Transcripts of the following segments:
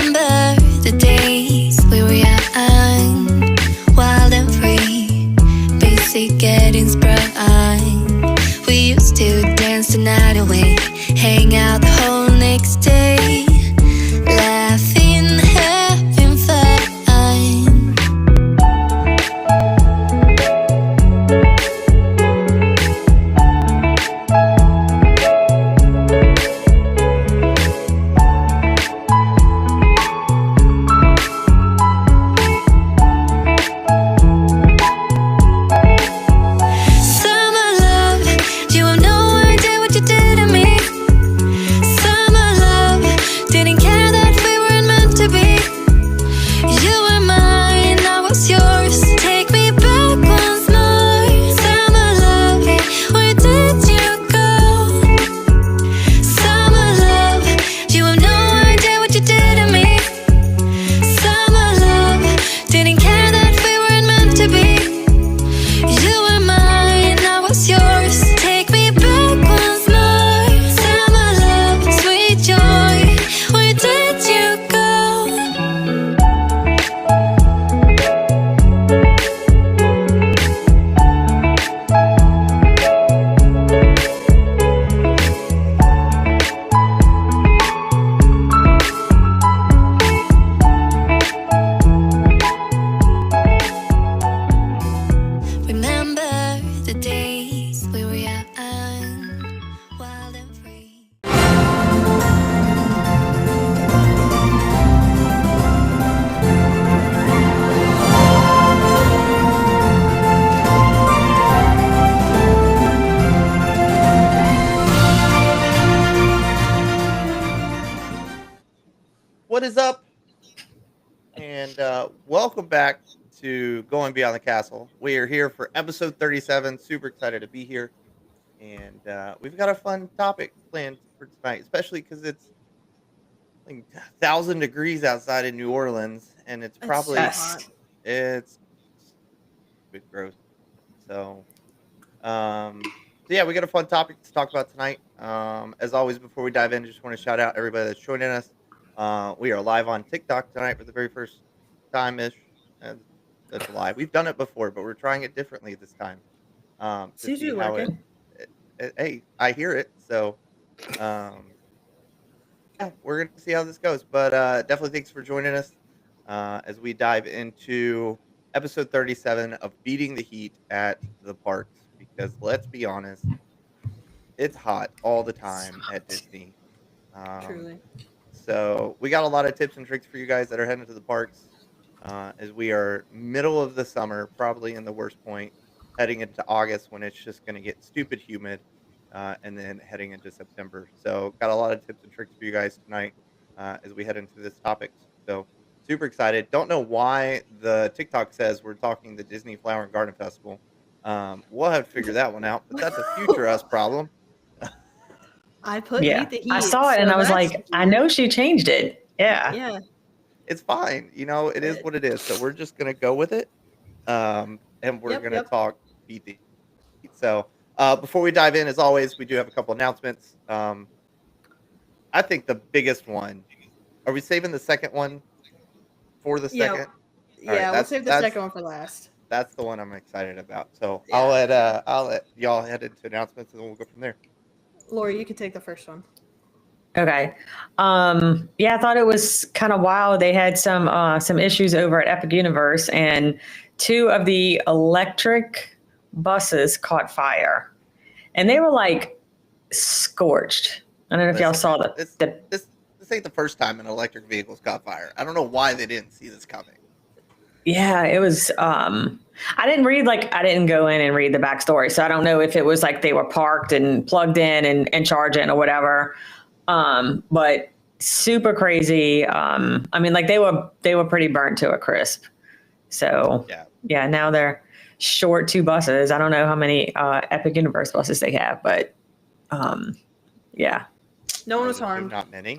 Remember the days we were young, wild and free, basic getting sprung. We used to dance the night away, hang out the whole next day, laughing, having fun. What is up? And welcome back to Going Beyond the Castle. We are here for episode 37. Super excited to be here. And we've got a fun topic planned for tonight, especially because it's like 1,000 degrees outside in New Orleans. And it's probably, it's a bit gross. So, yeah, we got a fun topic to talk about tonight. As always, before we dive in, just want to shout out everybody that's joining us. We are live on TikTok tonight for the very first time-ish. That's a lie. We've done it before, but we're trying it differently this time. To see how hey, I hear it. So, yeah, we're going to see how this goes. But definitely thanks for joining us as we dive into episode 37 of Beating the Heat at the Parks. Because let's be honest, it's hot all the time at Disney. Truly. So we got a lot of tips and tricks for you guys that are heading to the parks as we are middle of the summer, probably in the worst point, heading into August when it's just going to get stupid humid, and then heading into September. So got a lot of tips and tricks for you guys tonight as we head into this topic. So super excited. Don't know why the TikTok says we're talking the Disney Flower and Garden Festival. We'll have to figure that one out, but that's a future us problem. I put Beat the Heat. I saw it and I was like, I know she changed it. Yeah. Yeah. It's fine. You know, it is what it is. So we're just going to go with it. And we're going to talk Beat the Heat. So before we dive in, as always, we do have a couple announcements. I think the biggest one, are we saving the second one for the second? Yeah, we'll save the second one for last. That's the one I'm excited about. So I'll let y'all head into announcements and then we'll go from there. Lori, you can take the first one. Okay. Yeah, I thought it was kind of wild. They had some issues over at Epic Universe, and 2 of the electric buses caught fire, and they were like scorched. I don't know if y'all saw this ain't the first time an electric vehicle's caught fire. I don't know why they didn't see this coming. Yeah, it was. I didn't go in and read the backstory, so I don't know if it was like they were parked and plugged in and charging or whatever. But super crazy. I mean, like they were pretty burnt to a crisp. So yeah, now they're short 2 buses. I don't know how many Epic Universe buses they have, but yeah. No one was harmed. Not many.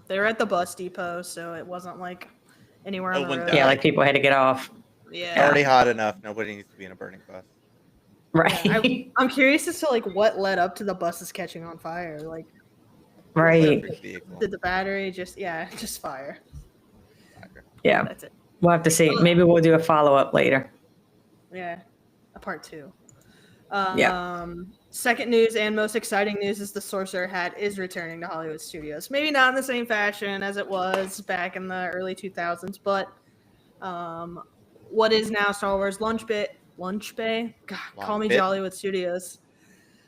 They were at the bus depot, so it wasn't like anywhere on the road. Yeah, like people had to get off. Yeah. Already hot enough. Nobody needs to be in a burning bus. Right. Yeah, I'm curious as to like what led up to the buses catching on fire. Like, right. Did the battery just fire? Yeah. That's it. We'll have to see. Maybe we'll do a follow-up later. Yeah, a part 2. Second news and most exciting news is the Sorcerer hat is returning to Hollywood studios. Maybe not in the same fashion as it was back in the early 2000s, but what is now Star Wars Launch Bay? God, call me Jollywood Studios.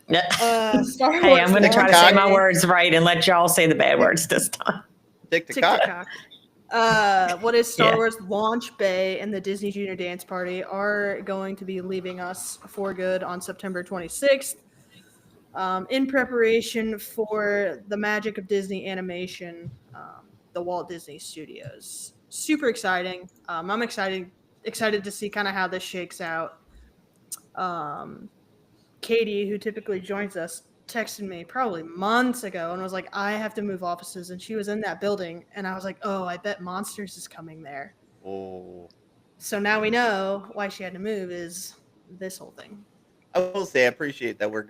Yeah. Star Hey, Wars I'm going to try to Launch say my Bay. words right and let y'all say the bad words this time. Tick to Tick cock. to cock. What is Star Yeah. Wars Launch Bay and the Disney Junior Dance Party are going to be leaving us for good on September 26th in preparation for the magic of Disney animation, the Walt Disney Studios. Super exciting. I'm excited to see kind of how this shakes out. Katie, who typically joins us, texted me probably months ago and was like, I have to move offices. And she was in that building. And I was like, oh, I bet Monsters is coming there. Oh. So now we know why she had to move is this whole thing. I will say I appreciate that we're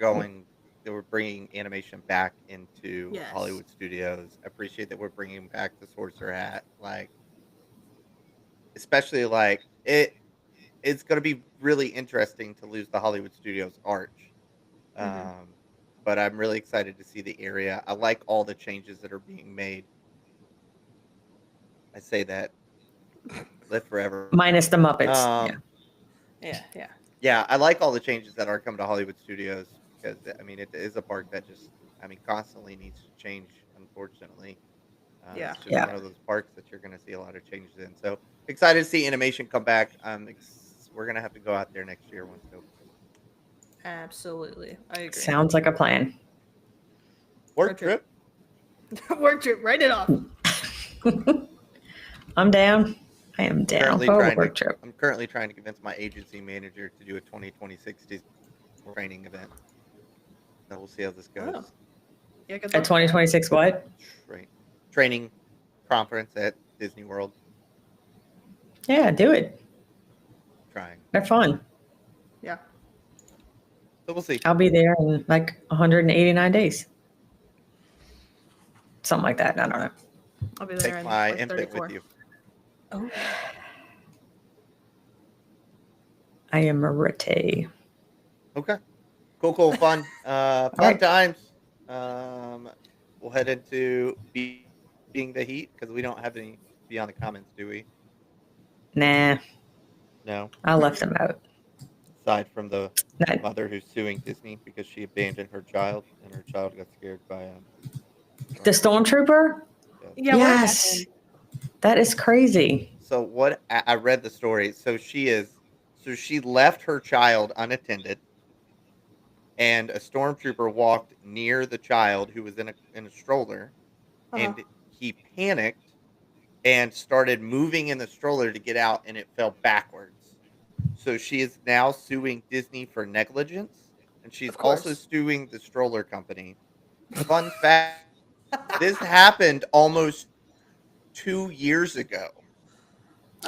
bringing animation back into Yes. Hollywood studios. I appreciate that we're bringing back the Sorcerer hat. Like, especially like it's going to be really interesting to lose the Hollywood studios arch. But I'm really excited to see the area. I like all the changes that are being made. I say that. Live forever. Minus the Muppets. Yeah, I like all the changes that are coming to Hollywood studios because I mean it is a park that just constantly needs to change. Unfortunately, it's just one of those parks that you're going to see a lot of changes in. So excited to see animation come back. We're going to have to go out there next year once it opens. Absolutely, I agree. Sounds like a plan. Work trip. Work trip. Write it off. I'm down. I am down for a work trip. I'm currently trying to convince my agency manager to do a 2026 Disney training event. So we'll see how this goes. Oh. Yeah, A 2026 what? Training conference at Disney World. Yeah, do it. Trying. They're fun. Yeah. So we'll see. I'll be there in like 189 days. Something like that. I don't know. I'll be there Take in my like input 34. with you. Oh. I am a rete. Okay. Cool. Fun. Fun right. times. We'll head into being the heat because we don't have any beyond the comments, do we? Nah. No. I left them out. Aside from the Not- mother who's suing Disney because she abandoned her child and her child got scared by The stormtrooper? Yeah. Yes. That is crazy. So what I read the story. So she left her child unattended, and a stormtrooper walked near the child who was in a stroller, and he panicked and started moving in the stroller to get out, and it fell backwards. So she is now suing Disney for negligence, and she's also suing the stroller company. Fun fact: this happened almost 2 years ago.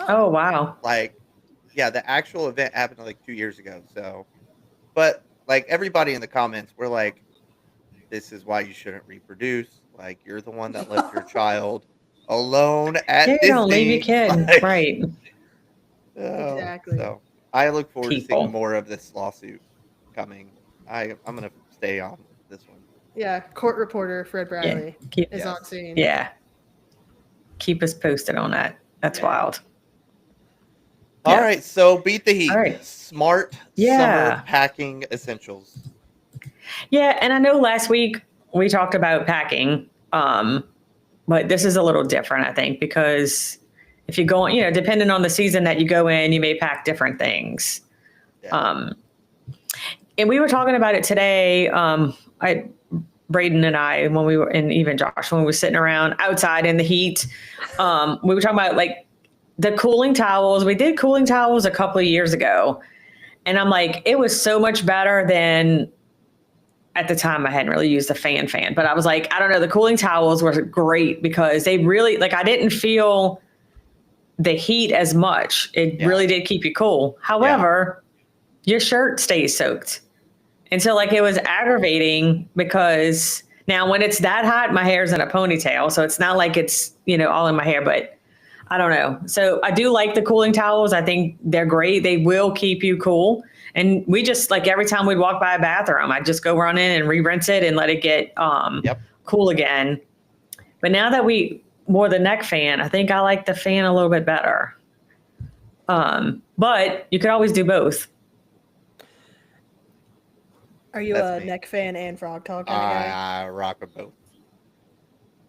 Oh, wow. Like, yeah, the actual event happened like 2 years ago. So, but like everybody in the comments were like, "This is why you shouldn't reproduce. Like, you're the one that left your child alone at Disney. Don't leave your kid." Like, right. Exactly. So I look forward to People. seeing more of this lawsuit coming. I'm gonna stay on this one. Yeah. Court reporter Fred Bradley is on scene. Yeah. Keep us posted on that. That's wild. All right, so beat the heat. All right. Smart summer packing essentials. Yeah, and I know last week we talked about packing, but this is a little different, I think, because if you go, depending on the season that you go in, you may pack different things. Yeah. And we were talking about it today. Braden and I, when we were, and even Josh, when we were sitting around outside in the heat, we were talking about like the cooling towels. We did cooling towels a couple of years ago. And I'm like, it was so much better than at the time. I hadn't really used the fan, but I was like, I don't know. The cooling towels were great because they really, like, I didn't feel the heat as much. It really did keep you cool. However, your shirt stays soaked. And so like it was aggravating because now when it's that hot, my hair's in a ponytail. So it's not like it's, all in my hair, but I don't know. So I do like the cooling towels. I think they're great. They will keep you cool. And we just like every time we'd walk by a bathroom, I'd just go run in and re-rinse it and let it get Yep. cool again. But now that we wore the neck fan, I think I like the fan a little bit better. But you could always do both. Are you That's a me. neck fan and frog talk kind of guy? I rock them both.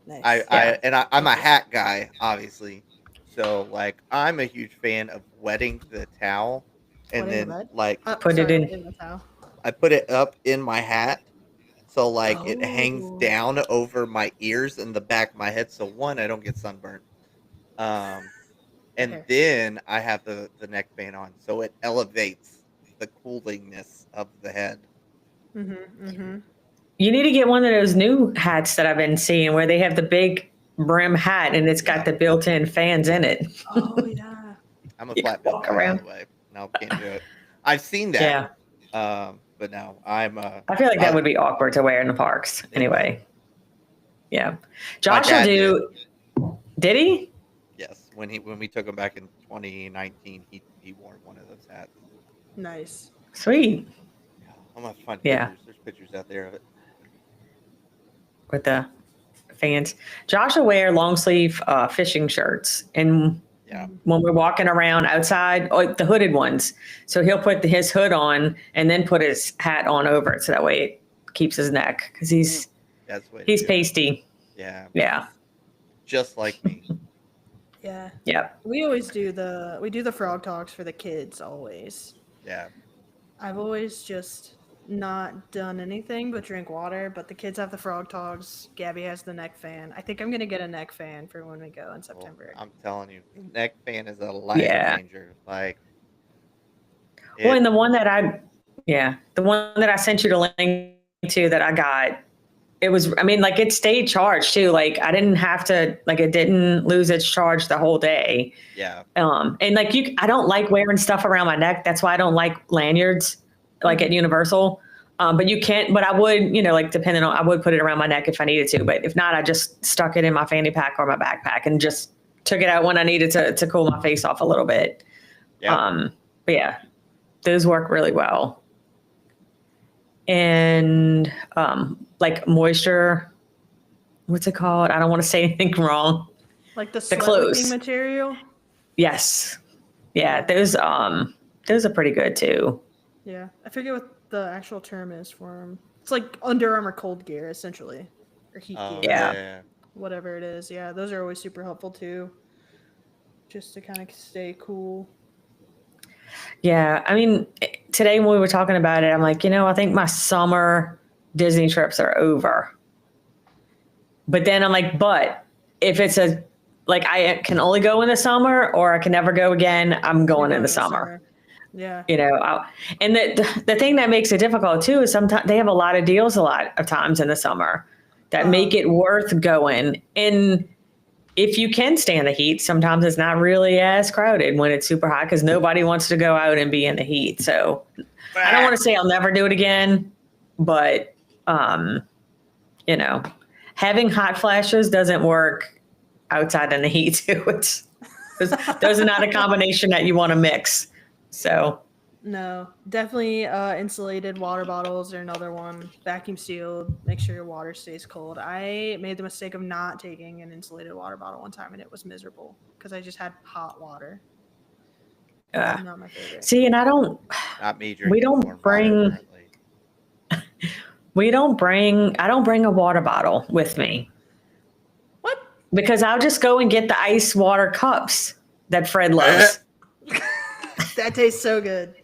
Nice. I'm a hat guy, obviously. So like I'm a huge fan of wetting the towel and Wetting the then bed? like Put it in. the towel. I put it up in my hat. So like it hangs Oh. down over my ears and the back of my head. So one, I don't get sunburned. And Okay. then I have the neck fan on, so it elevates the coolingness of the head. You need to get one of those new hats that I've been seeing where they have the big brim hat and it's got the built-in fans in it. Oh yeah. I'm a You flat can bill walk guy, by around. the way. No, can't do it. I've seen that. Yeah. But no, I'm. I feel like that would be awkward to wear in the parks anyway. Yeah. Josh will dad do. Did he? Yes, when we took him back in 2019, he wore one of those hats. Nice. Sweet. I'm gonna find Yeah. pictures. There's pictures out there of it. With the fans. Josh will wear long sleeve fishing shirts. And Yeah. when we're walking around outside, the hooded ones. So he'll put his hood on and then put his hat on over it. So that way it keeps his neck because he's That's what he's pasty. Yeah. Yeah. Just like me. Yeah. Yep. We always do the frog talks for the kids always. Yeah. I've always just not done anything but drink water, but the kids have the frog talks. Gabby has the neck fan. I think I'm gonna get a neck fan for when we go in Well, September. I'm telling you, the neck fan is a life Yeah. changer. Like, Well, and the one that I sent you the link to that I got, it was, I mean, like it stayed charged too. Like I didn't have to, like it didn't lose its charge the whole day. yeah, And like I don't like wearing stuff around my neck. That's why I don't like lanyards, like at Universal. But you can't, but I would, like depending on, I would put it around my neck if I needed to, but if not, I just stuck it in my fanny pack or my backpack and just took it out when I needed to cool my face off a little bit. yeah. But yeah, those work really well. And like moisture, what's it called? I don't want to say anything wrong. Like the clothes. sweating material. Yes. Yeah, those are pretty good too. Yeah, I forget what the actual term is for them. It's like Under Armour cold gear, essentially, or heat gear. Yeah. Whatever it is. Yeah, those are always super helpful too, just to kind of stay cool. Yeah, I mean, today when we were talking about it, I'm like, I think my summer Disney trips are over. But then I'm like, but if it's I can only go in the summer or I can never go again, I'm going in the summer. Yeah. And the thing that makes it difficult too is sometimes they have a lot of deals a lot of times in the summer that make it worth going. And if you can stand the heat, sometimes it's not really as crowded when it's super hot because nobody wants to go out and be in the heat. So I don't want to say I'll never do it again, but having hot flashes doesn't work outside in the heat too. Those are not a combination that you want to mix. So No, definitely insulated water bottles are another one. Vacuum sealed. Make sure your water stays cold. I made the mistake of not taking an insulated water bottle one time, and it was miserable because I just had hot water. Not my favorite. See, and I don't. Not me We drinking don't warm bring. water currently. I don't bring a water bottle with me. What? Because I'll just go and get the ice water cups that Fred loves. That tastes so good.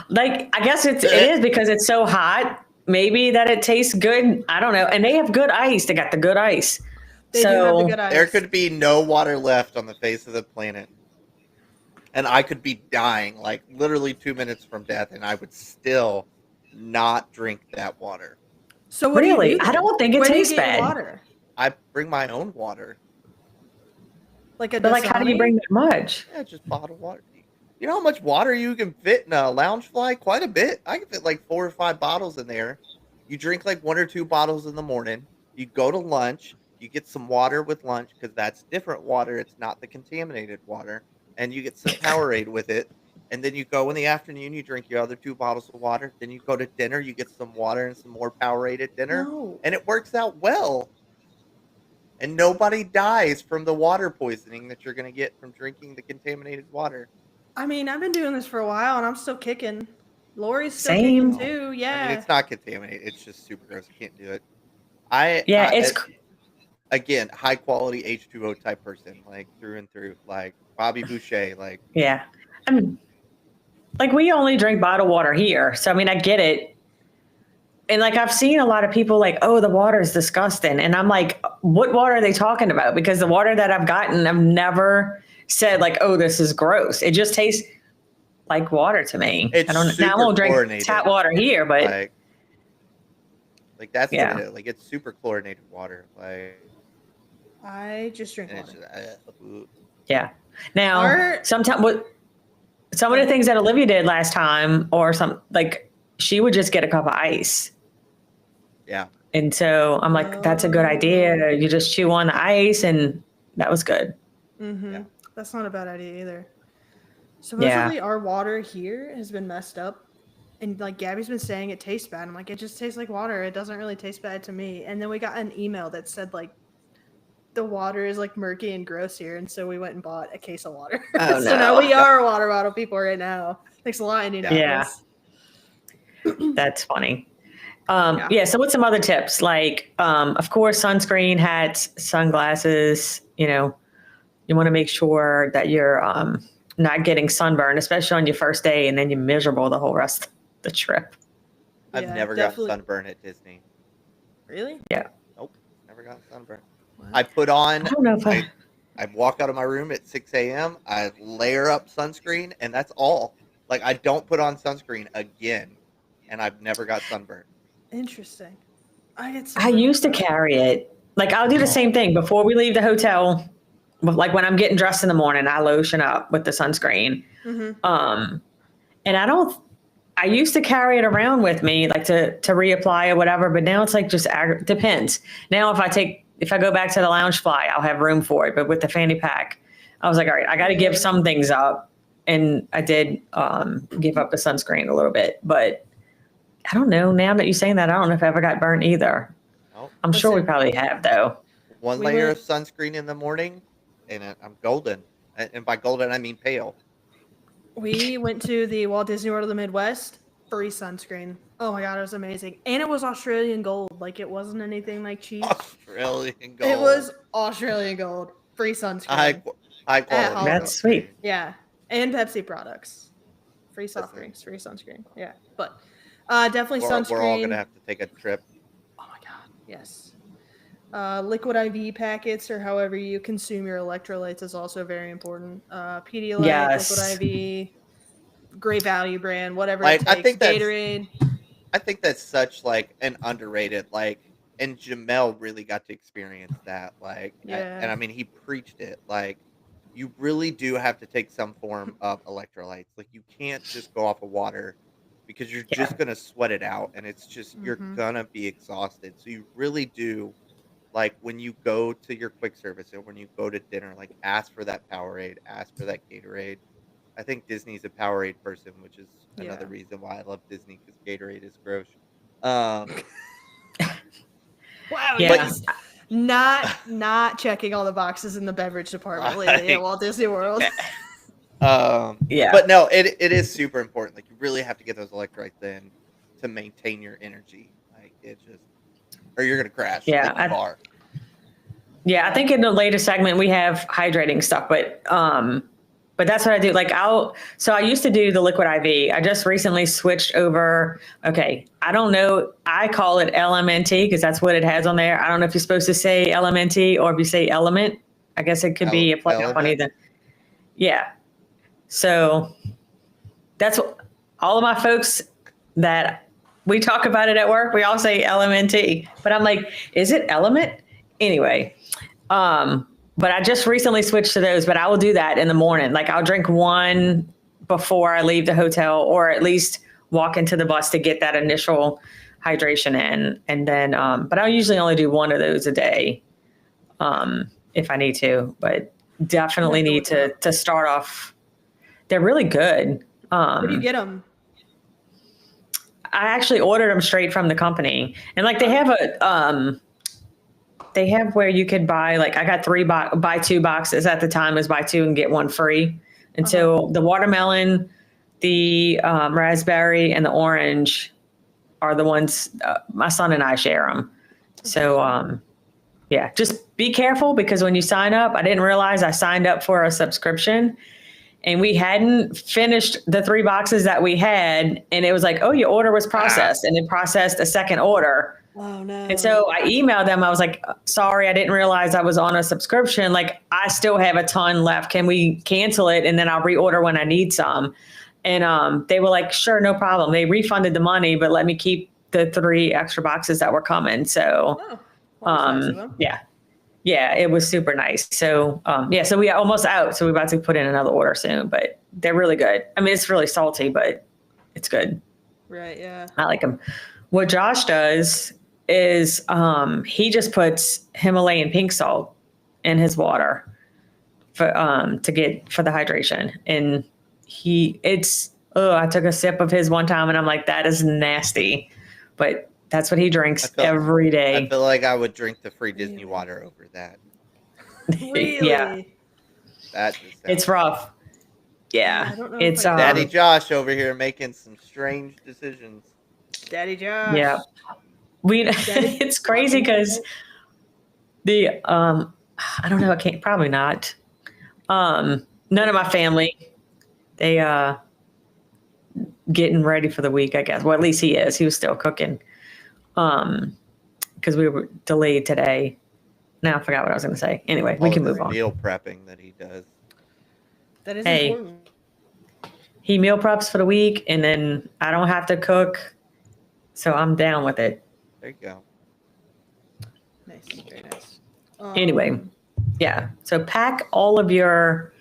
Like, I guess it is because it's so hot. Maybe that it tastes good. I don't know. And they have good ice. They got the good ice. They do have the good ice. There could be no water left on the face of the planet. And I could be dying, like literally 2 minutes from death, and I would still not drink that water. So what Really? do you do? I don't think it Where do you tastes get your bad. Water? I bring my own water. Like a But like, how do you Dasani? bring that much? Yeah, just bottled water. You know how much water you can fit in a lounge fly? Quite a bit. I can fit like 4 or 5 bottles in there. You drink like 1 or 2 bottles in the morning. You go to lunch. You get some water with lunch because that's different water. It's not the contaminated water, and you get some Powerade with it. And then you go in the afternoon, you drink your other 2 bottles of water. Then you go to dinner, you get some water and some more Powerade at dinner, No. and it works out well. And nobody dies from the water poisoning that you're going to get from drinking the contaminated water. I mean, I've been doing this for a while and I'm still kicking. Lori's still Same. kicking too. Yeah. I mean, it's not contaminated. It's just super gross. I can't do it. Yeah, it's again, high quality H2O type person, like through and through, like Bobby Boucher, like yeah. I mean, like we only drink bottled water here, so I mean, I get it. And like I've seen a lot of people like, oh, the water is disgusting, and I'm like, what water are they talking about? Because the water that I've gotten, I've never said like, oh, this is gross. It just tastes like water to me. It's I don't. Now I super won't drink chlorinated. tap water here, but like that's Yeah. what it is. Like it's super chlorinated water. Like I just drink and it's water. just, yeah. Now Our- sometimes what some of the things that Olivia did last time, or some like she would just get a cup of ice. yeah. And so I'm like, that's a good idea. You just chew on the ice, and that was good. Mm-hmm. Yeah. That's not a bad idea either. Supposedly our water here has been messed up. And like Gabby's been saying it tastes bad. I'm like, it just tastes like water. It doesn't really taste bad to me. And then we got an email that said like the water is like murky and gross here. And so we went and bought a case of water. Oh, So no. now we are water bottle people right now. Thanks a lot, Indianapolis. That's funny. Yeah. Yeah. So what's some other tips? Like, of course, sunscreen, hats, sunglasses, you want to make sure that you're not getting sunburn, especially on your first day, and then you're miserable the whole rest of the trip. I've Yeah, never definitely. got sunburn at Disney. Really? Nope, never got sunburn. Wow. I put on. I don't know if I walk out of my room at 6 a.m. I layer up sunscreen, and that's all. Like I don't put on sunscreen again, and I've never got sunburn. Interesting. I used to carry it. Like I'll do the same thing before we leave the hotel. Like when I'm getting dressed in the morning, I lotion up with the sunscreen. Mm-hmm. And I used to carry it around with me, like to reapply or whatever. But now it's like just depends. Now if I go back to the lounge fly, I'll have room for it. But with the fanny pack, I was like, all right, I got to give some things up. And I did give up the sunscreen a little bit, but I don't know. Now that you're saying that, I don't know if I ever got burnt either. Nope. I'm sure we Listen. probably have though. One We layer went- of sunscreen in the morning, and I'm golden. And by golden, I mean pale. We went to the Walt Disney World of the Midwest. Free sunscreen. Oh my god, it was amazing. And it was Australian gold. Like it wasn't anything like cheap. Australian gold. It was Australian gold. Free sunscreen. high quality. home. That's sweet. Yeah. And Pepsi products. Free soft Listen. drinks, free sunscreen. Yeah. But definitely sunscreen. We're all gonna have to take a trip. Oh my god, yes. Liquid IV packets or however you consume your electrolytes is also very important. Pedialyte, Yes. Liquid IV, Great Value brand, whatever Like, it I takes. think that's- Gatorade. I think that's such like an underrated and Jamel really got to experience that Yeah. and I mean he preached it you really do have to take some form of electrolytes. Like you can't just go off of water because you're Yeah. just gonna sweat it out and it's just you're Mhm. gonna be exhausted. So you really do when you go to your quick service or when you go to dinner, ask for that Powerade, ask for that Gatorade. I think Disney's a Powerade person, which is another Yeah. reason why I love Disney because Gatorade is gross. Wow, Yeah. he's not checking all the boxes in the beverage department lately at Walt Disney World. Yeah. But no, it is super important. Like you really have to get those electrolytes in to maintain your energy. Or you're gonna crash. Yeah, like you are. Yeah, I think in the later segment we have hydrating stuff, but that's what I do. So I used to do the liquid IV. I just recently switched over. Okay, I don't know. I call it LMNT because that's what it has on there. I don't know if you're supposed to say LMNT or if you say element. I guess it could be a play up on Element. either. Yeah. So that's what all of my folks that we talk about it at work. We all say LMNT, but I'm like, is it element? Anyway, but I just recently switched to those, but I will do that in the morning. Like I'll drink one before I leave the hotel or at least walk into the bus to get that initial hydration in. And then, but I'll usually only do one of those a day. if I need to, but definitely I'm gonna need have to to start off. They're really good. Where do you get them? I actually ordered them straight from the company, and like they have where you could buy, like I got buy two boxes at the time. It was buy two and get one free. And so the watermelon, the raspberry, and the orange are the ones my son and I share them. So yeah, just be careful because when you sign up, I didn't realize I signed up for a subscription and we hadn't finished the 3 boxes that we had. And it was like, oh, your order was processed, and it processed a second order. Oh no. And so I emailed them. I was like, sorry, I didn't realize I was on a subscription. Like, I still have a ton left. Can we cancel it? And then I'll reorder when I need some. And they were like, sure, no problem. They refunded the money, but let me keep the 3 extra boxes that were coming. So, Nice of them. yeah, it was super nice. So, yeah, so we are almost out. So we're about to put in another order soon, but they're really good. I mean, it's really salty, but it's good. Right. Yeah. I like them. What Josh does is he just puts Himalayan pink salt in his water for the hydration. And I took a sip of his one time and I'm like, that is nasty. But that's what he drinks every day. I feel like I would drink the free Disney water over that. Really? Yeah. It's rough. Yeah. I don't know It's Daddy Josh over here making some strange decisions. Daddy Josh. Yeah. It's crazy because I don't know, probably not. None of my family, they getting ready for the week, I guess. Well, at least he is. He was still cooking. Because we were delayed today. Now I forgot what I was going to say. Anyway, we can move on. Meal prepping that he does. That is important. He meal preps for the week, and then I don't have to cook, so I'm down with it. There you go. Nice. Very nice. Anyway, yeah. So pack all of your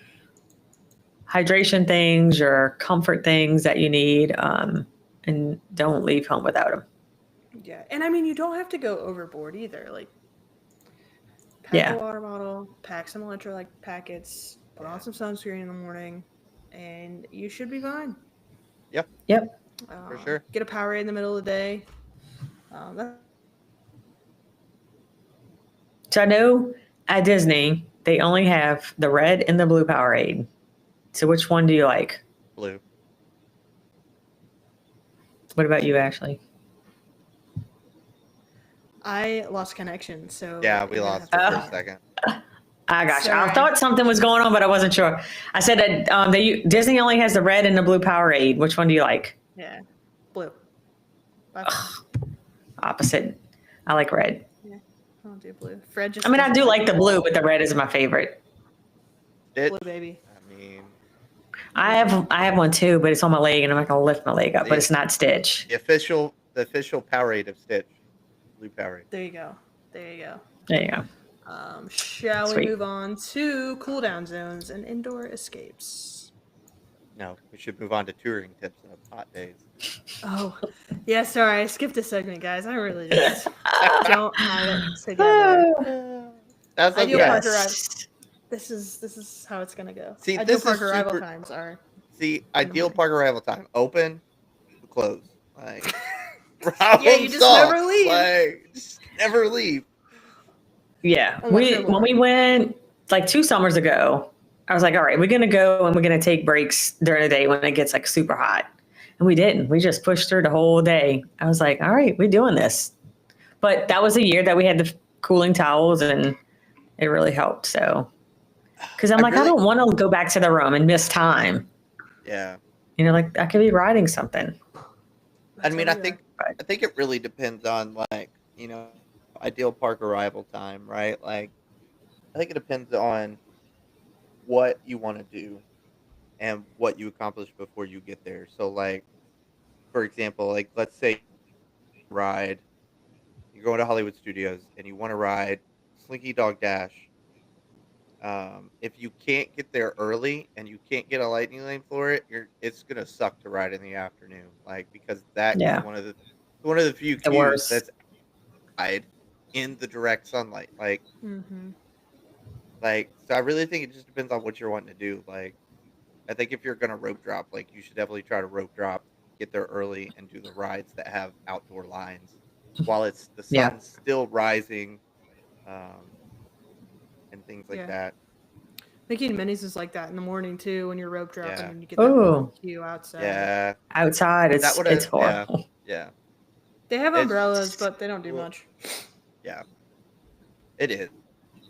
hydration things, your comfort things that you need, and don't leave home without them. Yeah, and I mean, you don't have to go overboard either. Like, pack a water bottle, pack some electrolyte packets, put on some sunscreen in the morning, and you should be fine. Yep. For sure. Get a Powerade in the middle of the day. So I know at Disney, they only have the red and the blue Powerade. So which one do you like? Blue. What about you, Ashley? I lost connection, so yeah, we lost her for a second. I got you. Sorry. I thought something was going on, but I wasn't sure. I said that Disney only has the red and the blue Powerade. Which one do you like? Yeah, blue. Opposite. I like red. Yeah, I'll do blue. Fred just. I mean, I do like the blue, but the red is my favorite. Blue baby. I mean, I have one too, but it's on my leg, and I'm not gonna lift my leg up. But it's not Stitch. the official Powerade of Stitch. Blue Powerade. There you go. There you go. Shall Sweet. we move on to cool down zones and indoor escapes? No, we should move on to touring tips of hot days. Oh, yeah. Sorry, I skipped a segment, guys. I really just don't have it together. That's Ideal okay. park arrival. This is how it's gonna go. See, Ideal this park is arrival super- times are. Ideal park arrival time. Open, close. Like, Yeah, you just never leave. Like, just never leave. Yeah. Unless you're When we went like 2 summers ago, I was like, all right, we're going to go and we're going to take breaks during the day when it gets like super hot. And we didn't. We just pushed through the whole day. I was like, all right, we're doing this. But that was a year that we had the cooling towels and it really helped. So, because I don't want to go back to the room and miss time. Yeah. You know, like I could be riding something. I mean, I think it really depends on, like, you know, ideal park arrival time, right? Like, I think it depends on what you want to do and what you accomplish before you get there. So, like, for example, like, let's say you're going to Hollywood Studios and you want to ride Slinky Dog Dash. If you can't get there early and you can't get a lightning lane for it, it's gonna suck to ride in the afternoon, like, because that is one of the few cues that's in the direct sunlight. Like, Like, so I really think it just depends on what you're wanting to do. Like, I think if you're gonna rope drop, like you should definitely try to rope drop, get there early, and do the rides that have outdoor lines while it's the Yeah. sun's still rising, um, and things like Yeah. that. Mickey and Minnie's is like that in the morning too when you're rope dropping Yeah. and you get that Oh, queue outside. Yeah, outside, is that what it's it? Yeah, horrible. yeah, They have It's- umbrellas, but they don't do well, much. yeah. It is.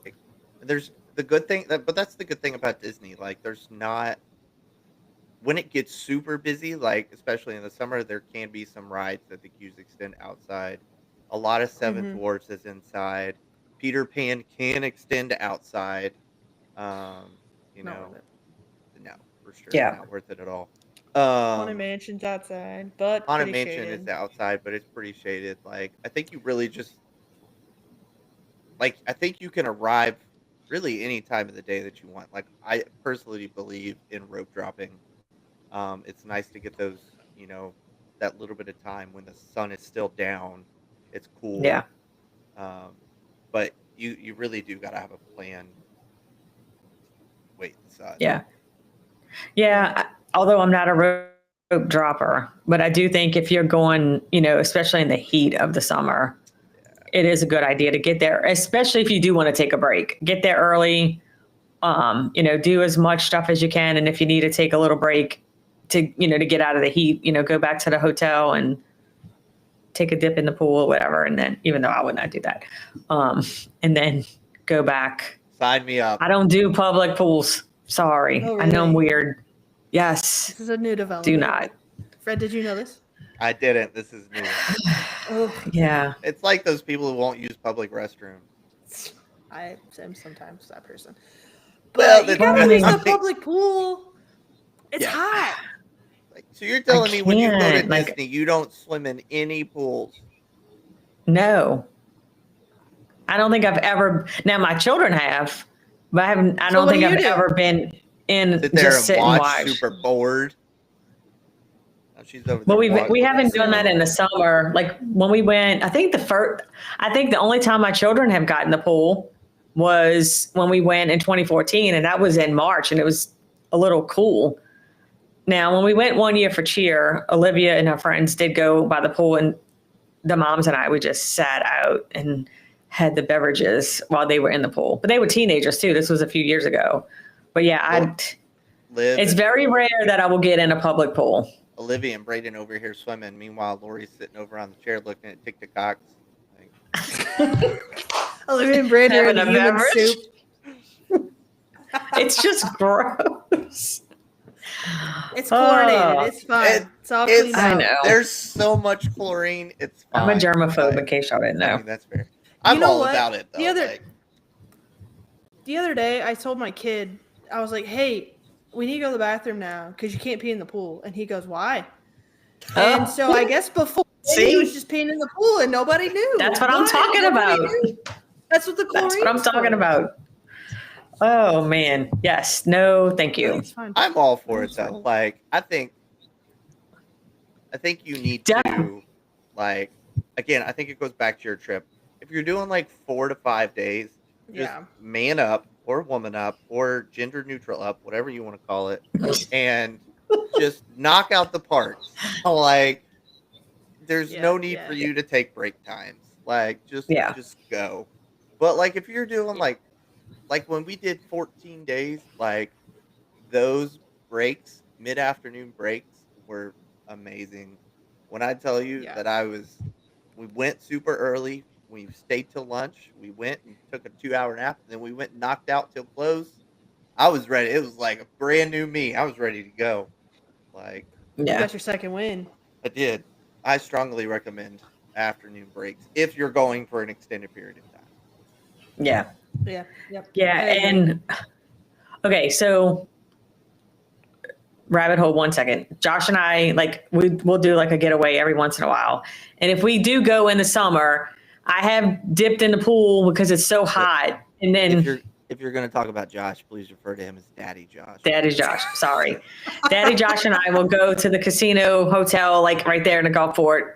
Like, there's the good thing, but that's the good thing about Disney. Like, there's not when it gets super busy, like especially in the summer, there can be some rides that the queues extend outside. A lot of Seven Mhm. Dwarfs is inside. Peter Pan can extend outside. Um, you Not know, worth it. no, for sure, Yeah. not worth it at all. Haunted Um, Mansion's outside, but Haunted pretty Mansion is shaded. outside, but it's pretty shaded. Like, I think you really just like I think you can arrive really any time of the day that you want. Like, I personally believe in rope dropping. It's nice to get those, that little bit of time when the sun is still down. It's cool. Yeah. Um, but you really do got to have a plan. Wait, the sun. Yeah. Yeah. Although I'm not a rope dropper, but I do think if you're going, especially in the heat of the summer, it is a good idea to get there, especially if you do want to take a break. Get there early, do as much stuff as you can. And if you need to take a little break to get out of the heat, go back to the hotel and take a dip in the pool or whatever. And then, even though I would not do that, and then go back. Sign me up. I don't do public pools. Sorry. Oh, I know I'm really? weird. Yes. This is a new development. Do not. Fred, did you know this? I didn't. This is new. Oh, Yeah. It's like those people who won't use public restrooms. I am sometimes that person. Well, But you then- gotta use the I think- public pool. It's Yeah. hot. Like, so you're telling me when you go to can't, like- Disney, you don't swim in any pools? No. I don't think I've ever. Now my children have, but I haven't. I So don't what think do you I've do? ever been in Sit there just and sit and watch, watch. super bored. Now she's over there. Well, we watching. haven't done that in the summer. Like when we went, I think the only time my children have gotten the pool was when we went in 2014, and that was in March, and it was a little cool. Now, when we went one year for cheer, Olivia and her friends did go by the pool, and the moms and I, we just sat out and had the beverages while they were in the pool. But they were teenagers too. This was a few years ago. But yeah, Liv it's and very rare that I will get in a public pool. Olivia and Brayden over here swimming. Meanwhile, Lori's sitting over on the chair looking at TikToks. Like, Olivia and Brandon are in Having the a human beverage? soup. It's just gross. It's chlorinated. Oh. It's fine. It's all it's- cleaned I out. know. there's so much chlorine. It's fine. I'm a germaphobe, in Like, case y'all didn't I know. mean, that's fair. I'm know all what? about it though. The other day, I told my kid, I was like, "Hey, we need to go to the bathroom now because you can't pee in the pool." And he goes, "Why?" Oh. And so I guess before he See? was just peeing in the pool and nobody knew. That's what I'm Why? talking Nobody about. knew. That's what the chlorine. That's what I'm talking about. Oh man. Yes. No, thank you. It's fine. I'm all for it though. Like, I think you need to, like, again, I think it goes back to your trip. If you're doing like 4 to 5 days, just Yeah. man up or woman up or gender neutral up, whatever you want to call it, and just knock out the parts. Like, there's no need for you to take break times. Like, just go. But like, if you're doing like when we did 14 days, like those breaks, mid-afternoon breaks, were amazing. When I tell you that we went super early. We stayed till lunch. We went and took a 2-hour nap. And then we went and knocked out till close. I was ready. It was like a brand new me. I was ready to go. Like, You Yeah. got your second win. I did. I strongly recommend afternoon breaks if you're going for an extended period of time. Yeah. Yeah. Yep. Yeah. I agree. And okay, so rabbit hole 1 second. Josh and I, like, we'll do like a getaway every once in a while. And if we do go in the summer, I have dipped in the pool because it's so hot. And then If you're going to talk about Josh, please refer to him as Daddy Josh. Daddy Josh, sorry. Daddy Josh and I will go to the casino hotel, like right there in the Gulfport.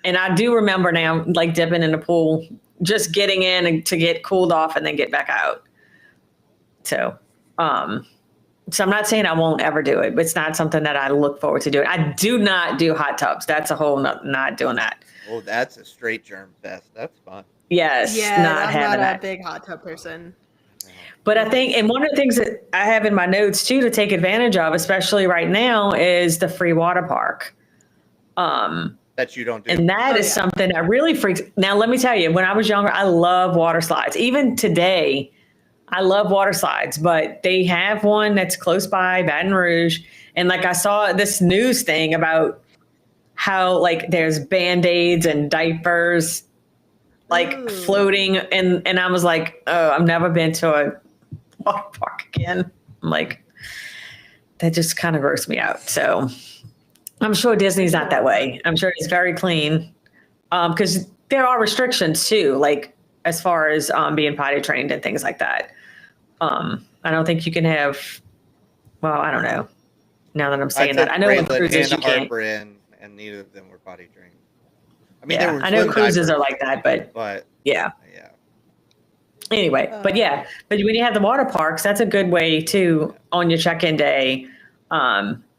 And I do remember now, like dipping in the pool, just getting in and to get cooled off and then get back out. So, so I'm not saying I won't ever do it, but it's not something that I look forward to doing. I do not do hot tubs. That's a whole not doing that. Oh, that's a straight germ fest. That's fun. Yes, Yeah, not I'm having not that. a big hot tub person. No. But I think, and one of the things that I have in my notes too to take advantage of, especially right now, is the free water park. That you don't do. And that is something that really freaks. Now, let me tell you, when I was younger, I love water slides. Even today, I love water slides, but they have one that's close by Baton Rouge. And like I saw this news thing about how like there's Band-Aids and diapers like Ooh. floating. And I was like, oh, I've never been to a water park again. I'm like, that just kind of grossed me out. So I'm sure Disney's not that way. I'm sure it's very clean. Because there are restrictions too, like as far as being potty trained and things like that. I don't think you can have, well, I don't know. Now that I'm saying that, I know with cruises you can't. Harbor Inn, and neither of them were potty trained. I mean, Yeah, I know cruises are like that, but yeah. Yeah. Anyway, but when you have the water parks, that's a good way too on your check-in day,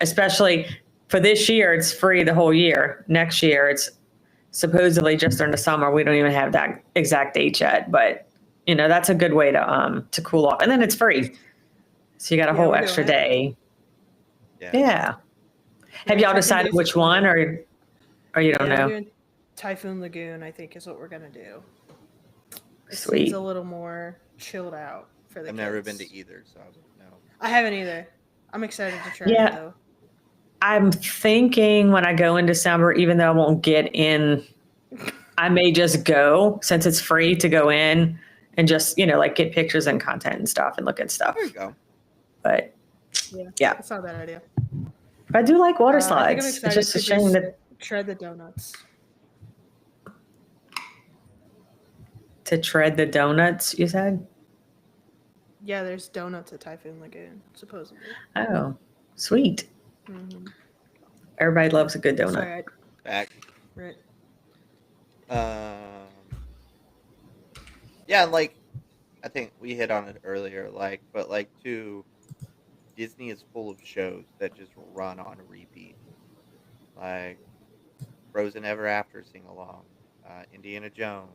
especially for this year. It's free the whole year. Next year, it's supposedly just during the summer. We don't even have that exact date yet, but you know that's a good way to cool off, and then it's free, so you got a whole extra day. Yeah. Have y'all decided which one, or you don't know? We're doing Typhoon Lagoon, I think, is what we're gonna do. It Sweet. seems a little more chilled out for the kids. I've never been to either, so I wouldn't know. I haven't either. I'm excited to try it though. I'm thinking when I go in December, even though I won't get in, I may just go since it's free to go in and just, like get pictures and content and stuff and look at stuff. There you go. But yeah. That's not a bad idea. But I do like water I think slides. I'm It's excited just a to shame that tread the donuts. to tread the donuts, you said? Yeah, there's donuts at Typhoon Lagoon, supposedly. Oh, sweet. Mm-hmm. Everybody loves a good donut. Sorry, Back. right. Yeah, like I think we hit on it earlier, but too, Disney is full of shows that just run on repeat. Like Frozen Ever After sing along, Indiana Jones,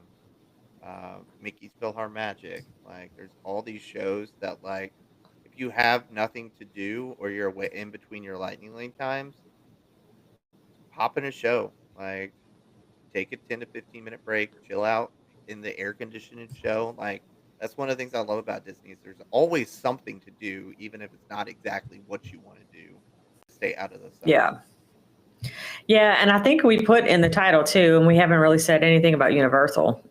Mickey's PhilharMagic. Like there's all these shows that if you have nothing to do or you're away in between your lightning lane times, hop in a show. Like take a 10 to 15-minute break, chill out in the air conditioning show. Like that's one of the things I love about Disney is there's always something to do, even if it's not exactly what you want to do. Stay out of the sun. Yeah. Yeah, and I think we put in the title too, and we haven't really said anything about Universal.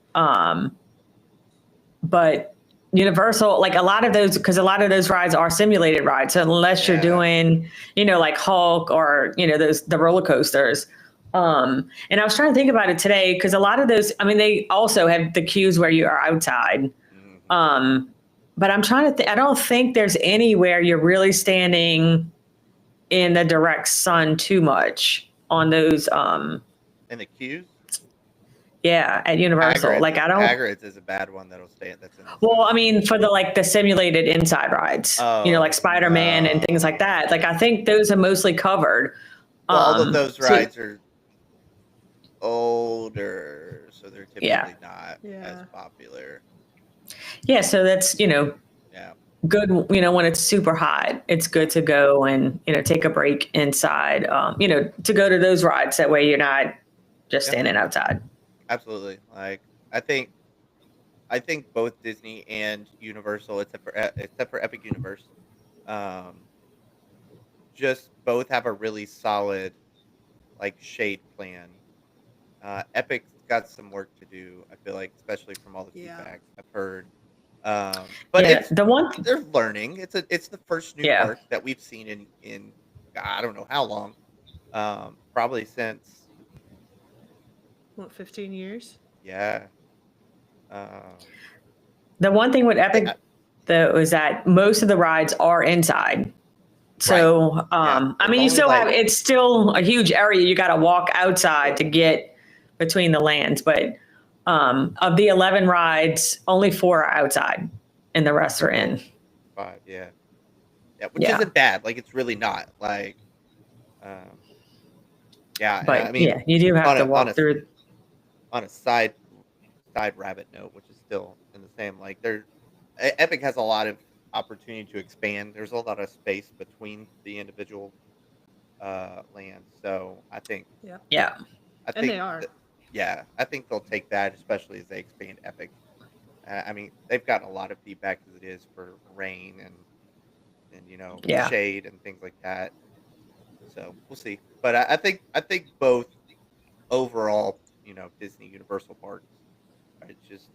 But Universal, like a lot of those rides are simulated rides. So unless you're doing, like Hulk or, the roller coasters. And I was trying to think about it today because a lot of those, they also have the queues where you are outside. But I'm trying to I don't think there's anywhere you're really standing in the direct sun too much on those. In the queues? Yeah, at Universal. Hagrid's is a bad one that'll stay. That's in well, for the simulated inside rides, like Spider-Man and things like that. Like I think those are mostly covered. Well, all of those rides are older, so they're typically not as popular. Yeah, so that's good. When it's super hot, it's good to go and take a break inside. To go to those rides that way you're not just standing outside. Absolutely. Like I think both Disney and Universal, except for Epic Universe, just both have a really solid shade plan. Epic's got some work to do. I feel like, especially from all the feedback I've heard. But they're learning. It's the first new park that we've seen in I don't know how long. Probably since. What, 15 years? Yeah. The one thing with Epic, though, is that most of the rides are inside. So, you still it's still a huge area. You got to walk outside to get between the lands. But of the 11 rides, only 4 are outside and the rest are in. 5. Yeah. Yeah, which Yeah. isn't bad. Like, it's really not. Like, um, yeah, and I But mean, yeah, you do have on to a walk through. on a side rabbit note, which is still in the same, like, Epic has a lot of opportunity to expand. There's a lot of space between the individual lands, so Yeah, Yeah. I and they think are. that, yeah, I think they'll take that, especially as they expand Epic. I mean, they've gotten a lot of feedback as it is for rain and Yeah. shade and things like that. So we'll see. But I think both overall, Disney Universal parks are just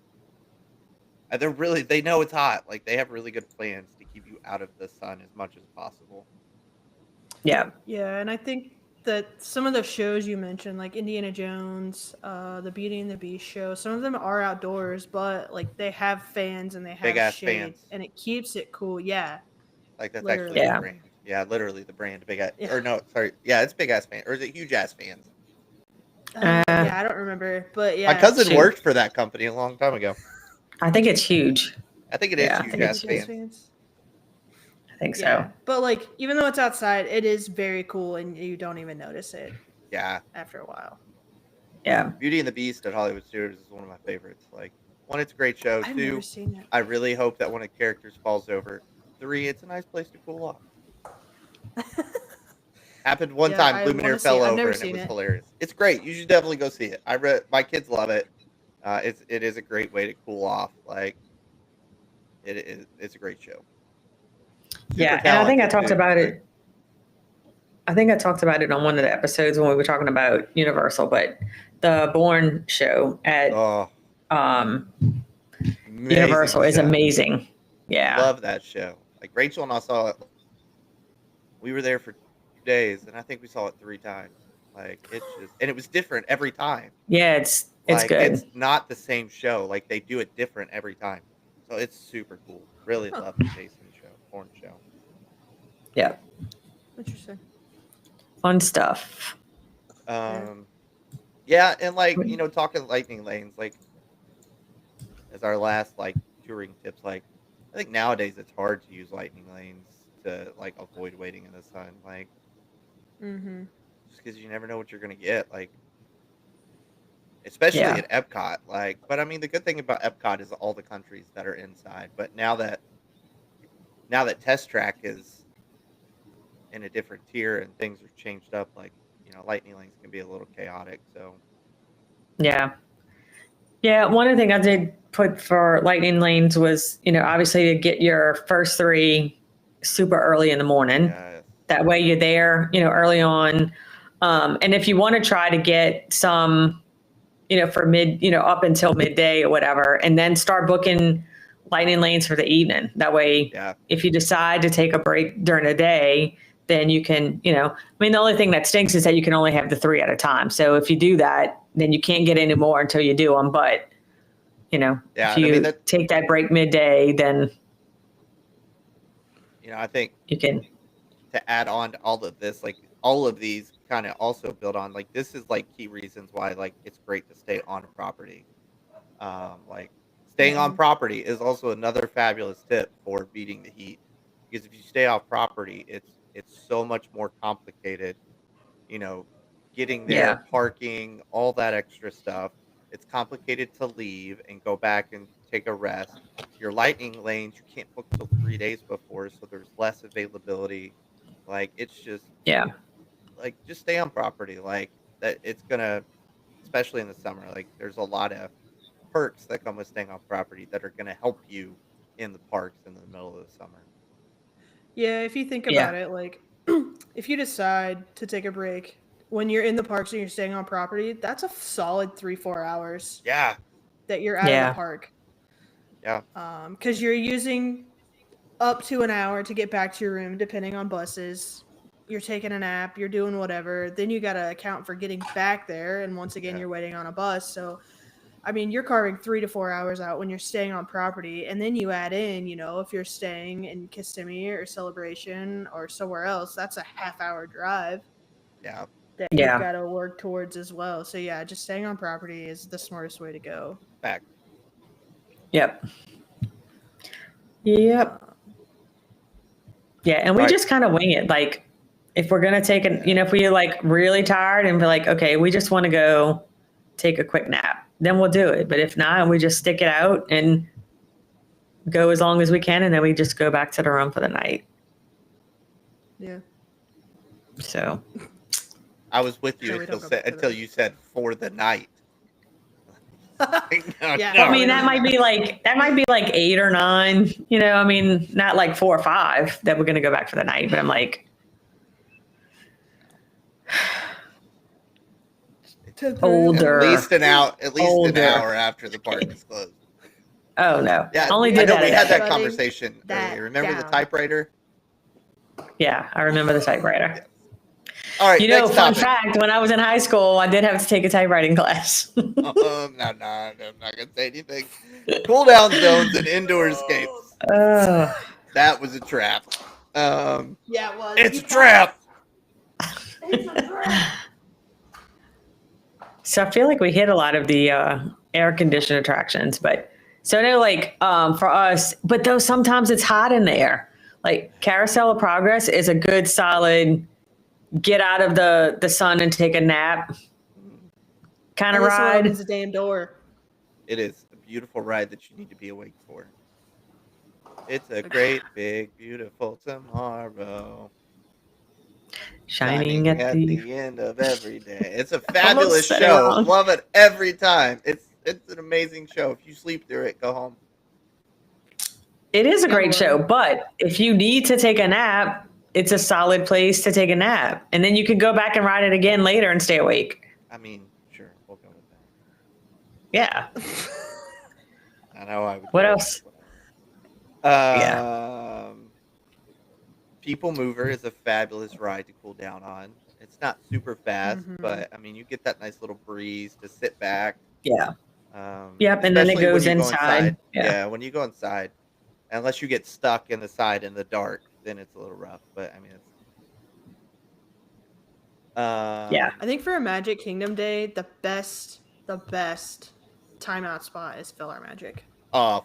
they know it's hot. Like, they have really good plans to keep you out of the sun as much as possible. Yeah. Yeah, and I think that some of the shows you mentioned, like Indiana Jones, the Beauty and the Beast show, some of them are outdoors, but like they have fans and they Big have ass shade, fans. and it keeps it cool. Yeah, Like, that's actually the literally. Yeah. brand. Yeah, literally the brand. Big ass, Yeah. or no, sorry. Yeah, it's big ass fan, or is it huge ass fans? Yeah, I don't remember, but My yeah, cousin Shoot. worked for that company a long time ago. I think it's huge. I think it is Yeah, I huge think Huge ass it's Jazz fans. fans. I think so. Yeah, but like even though it's outside, it is very cool, and you don't even notice it Yeah, after a while. Yeah. Beauty and the Beast at Hollywood Studios is one of my favorites. Like, one, it's a great show. I've never Two, seen it. I really hope that one of the characters falls over. Three, it's a nice place to cool off. Happened one Yeah, time. I want Luminaire to see. fell I've over never and it seen was it. hilarious. It's great. You should definitely go see it. I read my kids love it. It is a great way to cool off. Like, it's a great show. Super Yeah. And I think I talented talked too. about Like, it. I think I talked about it on one of the episodes when we were talking about Universal, but the Bourne show at oh, um, amazing Universal is show. amazing. Yeah. Love that show. Like, Rachel and I saw it. We were there for 2 days, and I think we saw it 3 times. Like, it's just, and it was different every time. Yeah. It's Like, good. it's not the same show. Like, they do it different every time. So it's super cool. Really Huh, love the Jason show, Bourne show. Yeah. interesting. Fun stuff. Yeah. Yeah, and like, talking lightning lanes, like, as our last like touring tips, like, I think nowadays it's hard to use lightning lanes to like avoid waiting in the sun, like, Mm-hmm. just because you never know what you're gonna get, like, especially Yeah. at Epcot. Like, but I mean, the good thing about Epcot is all the countries that are inside. But now that Test Track is in a different tier and things are changed up, like, lightning lanes can be a little chaotic. So Yeah. Yeah. One of the things I did put for lightning lanes was, obviously to get your first three super early in the morning. yeah, That way you're there, early on. And if you want to try to get some, for up until midday or whatever, and then start booking lightning lanes for the evening. That way, yeah, if you decide to take a break during the day, then you can, I mean, the only thing that stinks is that you can only have the three at a time. So if you do that, then you can't get any more until you do them. But, yeah. if I mean, you take that break midday, then I think you can. to add on to all of this, like, all of these kind of also build on, like, this is like key reasons why, like, it's great to stay on property. Like, staying on Mm-hmm. property is also another fabulous tip for beating the heat, because if you stay off property, it's so much more complicated. You know, getting there, Yeah. parking, all that extra stuff. It's complicated to leave and go back and take a rest. Your lightning lanes, you can't book till 3 days before, so there's less availability. Like, it's just, Yeah. like, just stay on property. Like, that, it's gonna, especially in the summer. Like, there's a lot of perks that come with staying on property that are gonna help you in the parks in the middle of the summer. Yeah, if you think Yeah. about it, like if you decide to take a break when you're in the parks and you're staying on property, that's a solid 3-4 hours Yeah, that you're out of Yeah. the park. yeah, Because you're using up to an hour to get back to your room, depending on buses. You're taking a nap, you're doing whatever. Then you got to account for getting back there. And once again, yeah, you're waiting on a bus. So, I mean, you're carving 3 to 4 hours out when you're staying on property. And then you add in, if you're staying in Kissimmee or Celebration or somewhere else, that's a half-hour drive yeah. that you've Yeah. got to work towards as well. So, yeah, just staying on property is the smartest way to go. Back. Yep. Yep. Yeah, and we Right. just kind of wing it. Like, if we're gonna take an, if we like really tired and be like, okay, we just want to go take a quick nap, then we'll do it. But if not, we just stick it out and go as long as we can, and then we just go back to the room for the night. Yeah. So I was with you So we don't go back to until the- you said for the night. No, Yeah, no. I mean, that might be like 8 or 9. I mean, not like 4 or 5 that we're gonna go back for the night. But I'm like, older. At least an Older. hour after the park is closed. Oh no, Yeah, only I did know that. we at had that night. conversation. that Remember the down. typewriter? Yeah, I remember the typewriter. Yes. All right, next Fun topic. fact: when I was in high school, I did have to take a typewriting class. No, I'm not gonna say anything. Cool down zones and indoor escapes. Oh, That was a trap. Yeah, it was. It's a trap. so I feel like we hit a lot of the air conditioned attractions, but so I know for us, but though sometimes it's hot in there. Like Carousel of Progress is a good solid get out of the sun and take a nap kind of Unless someone ride. opens the damn door. It is a beautiful ride that you need to be awake for. It's a great, big, beautiful tomorrow. Shining at the end of every day. It's a fabulous said it show. wrong. Love it every time. It's an amazing show. If you sleep through it, go home. It is a great Yeah. show, but if you need to take a nap, it's a solid place to take a nap. And then you can go back and ride it again later and stay awake. I mean, sure, we'll go with that. Yeah. I know I would. What go else? with whatever. People Mover is a fabulous ride to cool down on. It's not super fast, Mhm. but I mean, you get that nice little breeze to sit back. Yeah. Yep, and then it Especially when goes you go inside. Yeah. when you go inside, unless you get stuck in the side in the dark, then it's a little rough. But I mean, it's Yeah. I think for a Magic Kingdom day, the best timeout spot is Fill Our Magic. Oh,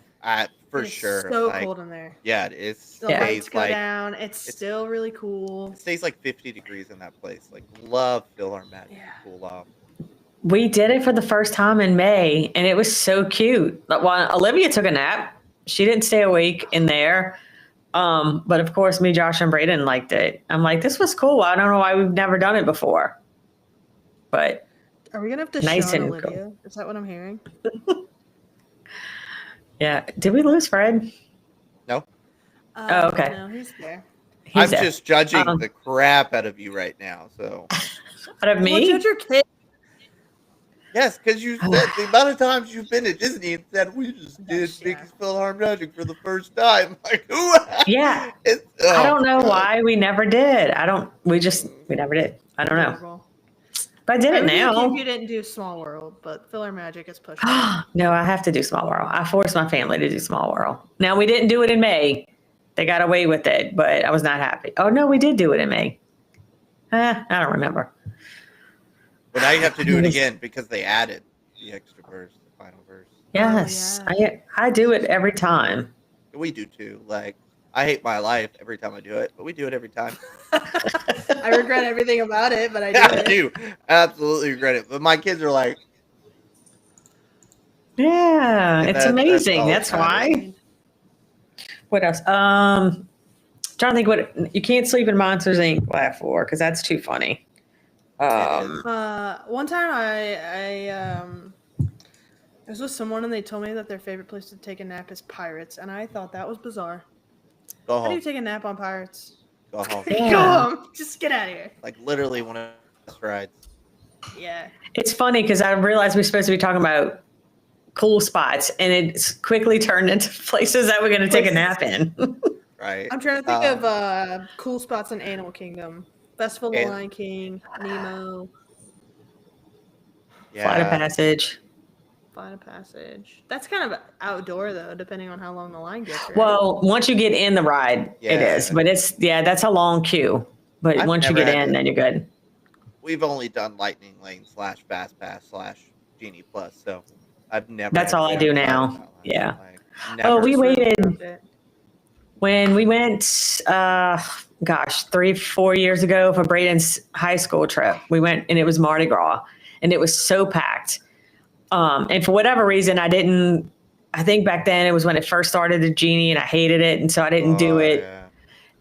for It's sure. so like, cold in there. Yeah, it is. The Yeah. lights Stays go like down. It's still really cool. it stays like 50 degrees in that place. Like, love Fill Our Magic Yeah. to cool off. We did it for the first time in May, and it was so cute. But while Olivia took a nap, she didn't stay awake in there. But of course, me, Josh, and Braden liked it. I'm like, this was cool. I don't know why we've never done it before. But Are we gonna have to Nice shun and Olivia? Is that what I'm hearing? yeah, did we lose Fred? No, Oh, okay. No, he's there. He's I'm there. just judging Um, the crap out of you right now. So, Out of Well, me? judge your kid. yes, because you said the amount of times you've been to Disney and said we just did Yes, yeah. Biggest Fill Our Magic for the first time. Like, who? Yeah. Oh, I don't know God. why we never did. We never did. I don't know. Adorable. But I did I it would be okay now. if you didn't do Small World, but Fill Our Magic is pushed. No, I have to do Small World. I forced my family to do Small World. Now, we didn't do it in May. They got away with it, but I was not happy. Oh, no, we did do it in May. I don't remember. But now you have to do it again because they added the extra verse, the final verse. Yes, yeah. I do it every time. We do too. Like, I hate my life every time I do it, but we do it every time. I regret everything about it, but I do Yeah, I it. do absolutely regret it. But my kids are like, Yeah, And it's that's amazing. all That's that why. matters. What else? Trying to think what you can't sleep in Monsters Inc. Laugh for because that's too funny. One time I was with someone and they told me that their favorite place to take a nap is Pirates, and I thought that was bizarre. go How do you home, take a nap on Pirates? go home. Yeah. Go home. Just get out of here. Like, literally one of the best rides. Yeah. It's funny because I realized we're supposed to be talking about cool spots, and it's quickly turned into places that we're going to take a nap in. Right. I'm trying to think of cool spots in Animal Kingdom. Festival of the And- Lion King, Nemo, Flight of Yeah. Passage. Flight of Passage. That's kind of outdoor though, depending on how long the line gets. Right? Well, once you get in the ride, it Yeah. is. But that's a long queue. But I've once you never get had in, to- then you're good. We've only done Lightning Lane / Fast Pass / Genie Plus, so I've never. That's had to all I wait do outside now. of that line. Yeah. Like, Oh, never. we waited. When we went, gosh, 3-4 years ago for Braden's high school trip, we went and it was Mardi Gras and it was so packed. And for whatever reason, I think back then it was when it first started the Genie and I hated it. And so I didn't do it. Yeah.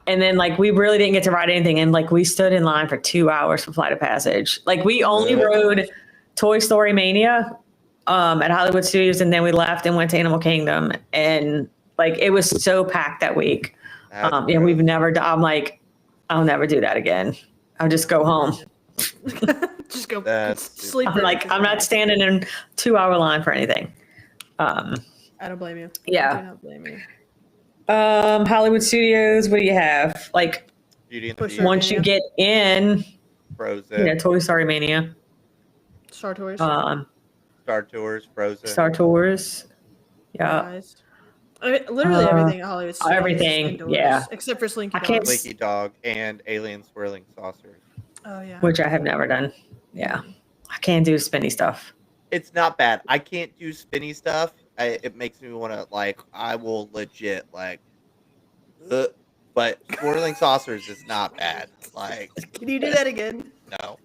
And then like, we really didn't get to ride anything. And like, we stood in line for 2 hours for Flight of Passage. Like we only rode Toy Story Mania, at Hollywood Studios. And then we left and went to Animal Kingdom. And like, it was so packed that week. And we've never done, I'm like, I'll never do that again. I'll just go home. Just go That's sleep. I'm like, I'm not standing in a 2-hour line for anything. I don't blame you. Yeah. I do not blame you. Hollywood Studios, what do you have? Like, Beauty and the Push Beast, Mania. once you get in, Frozen, Toy Story Mania, Star Tours. Star Tours, Frozen. Star Tours. Yeah. Guys. I mean, literally everything at Hollywood Studios. everything, is indoors, yeah. Except for Slinky I can't Dog. Slinky Dog and Alien Swirling Saucers. Oh, yeah. Which I have never done. Yeah. I can't do spinny stuff. It's not bad. I can't do spinny stuff. It makes me want to, like, I will legit, like, but swirling saucers is not bad. Like, Can you do that again? no.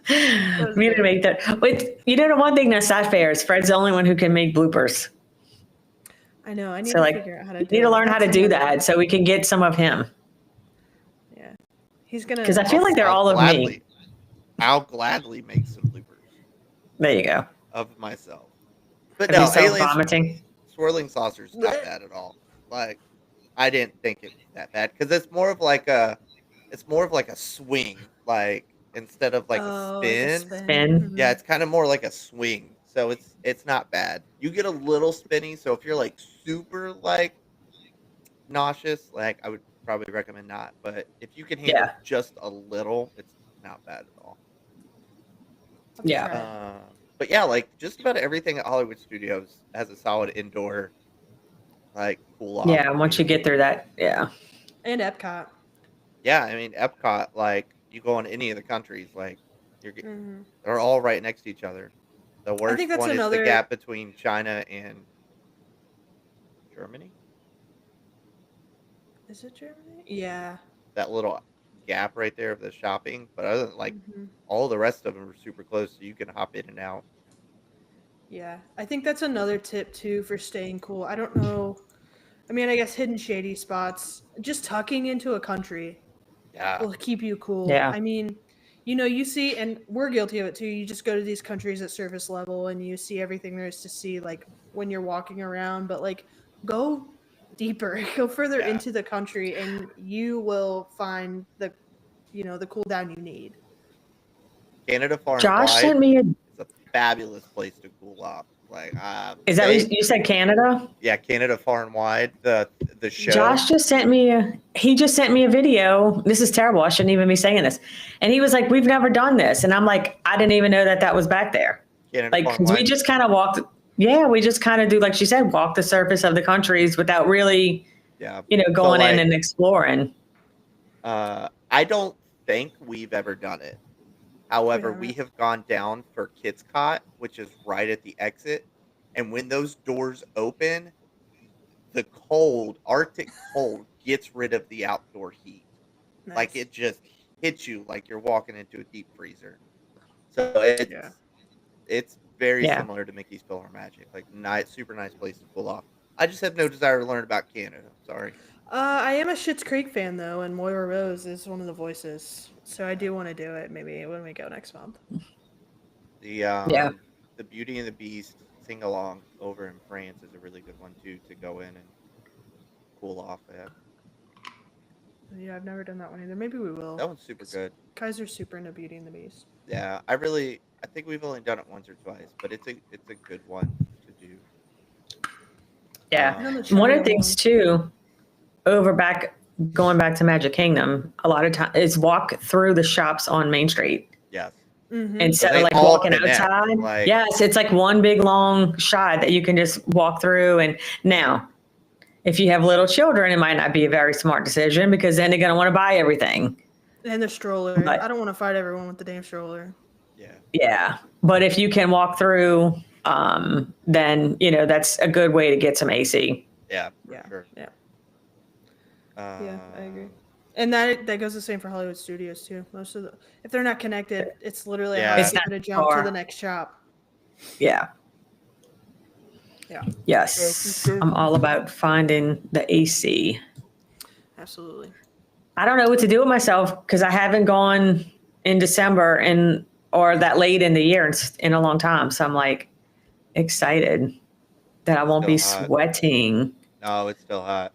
We need to make that. Wait, the one thing that's not fair is Fred's the only one who can make bloopers. I know. I need So to like, figure out how to you do need to it. learn how to That's do another- that so we can get some of him. Yeah. He's going to. Because I feel like they're all of me. I'll gladly make some bloopers There you go. of myself. But Have no, you started Alien vomiting? Swirling Saucers not bad at all. Like, I didn't think it was that bad because it's more of like a swing, like instead of like a spin. Spin. Mhm. Yeah, it's kind of more like a swing, so it's not bad. You get a little spinny, so if you're like super like nauseous, like I would probably recommend not. But if you can handle Yeah. just a little, it's not bad at all. Yeah. Right. But yeah, like just about everything at Hollywood Studios has a solid indoor, like cool off. Yeah. Once you get through that, yeah. And Epcot. Yeah, I mean Epcot, like you go in any of the countries, like Mhm. they're all right next to each other. The worst think that's one is another- the gap between China and Germany. Is it Germany? Yeah. That little gap right there of the shopping, but other than like Mhm. all the rest of them are super close, so you can hop in and out. Yeah. I think that's another tip too for staying cool. I don't know. I mean, I guess hidden shady spots. Just tucking into a country Yeah, will keep you cool. Yeah. I mean, you see, and we're guilty of it too. You just go to these countries at surface level and you see everything there is to see, like when you're walking around. But like, go deeper, go further Yeah. into the country, and you will find the cool down you need. Canada Far and Josh Wide sent me a. is a fabulous place to cool off. Like, Is that what you said? Canada? Yeah, Canada Far and Wide. The show. Josh just sent me a video. This is terrible. I shouldn't even be saying this. And he was like, "We've never done this," and I'm like, "I didn't even know that was back there." Canada Like, Far and 'cause we Wide. just kind of walked. Yeah, we just kind of do, like she said, walk the surface of the countries without really, Yeah, going in like, and exploring. I don't think we've ever done it. However, haven't. we have gone down for Kids Cot, which is right at the exit. And when those doors open, the cold, Arctic cold, gets rid of the outdoor heat. Like Nice. it just hits you like you're walking into a deep freezer. So it's very Yeah. similar to Mickey's PhilharMagic. Like super nice place to cool off. I just have no desire to learn about Canada. Sorry. I am a Schitt's Creek fan though, and Moira Rose is one of the voices, so I do want to do it. Maybe when we go next month. The the Beauty and the Beast sing along over in France is a really good one too to go in and cool off at. Yeah, I've never done that one either. Maybe we will. That one's super good. Kaiser's super into Beauty and the Beast. Yeah, I think we've only done it once or twice, but it's a good one to do. Yeah. And on the One of China the things too, going back to Magic Kingdom, a lot of time is walk through the shops on Main Street Yes. Mhm. instead they of like all walking connect, outside. like- Yes, it's like one big long shot that you can just walk through. And now, if you have little children, it might not be a very smart decision because then they're going to want to buy everything. And the stroller. But- I don't want to fight everyone with the damn stroller. Yeah. Yeah, but if you can walk through, then that's a good way to get some AC. Yeah. For Yeah. sure. Yeah. Yeah, I agree. And that goes the same for Hollywood studios too. Most of if they're not connected, it's literally Yeah. hard It's to get not a jump to far. the next shop. Yeah. Yeah, Yes. I'm all about finding the AC. absolutely. I don't know what to do with myself because I haven't gone in December or that late in the year in a long time. So I'm like excited that I won't be Still hot. sweating. No, it's still hot.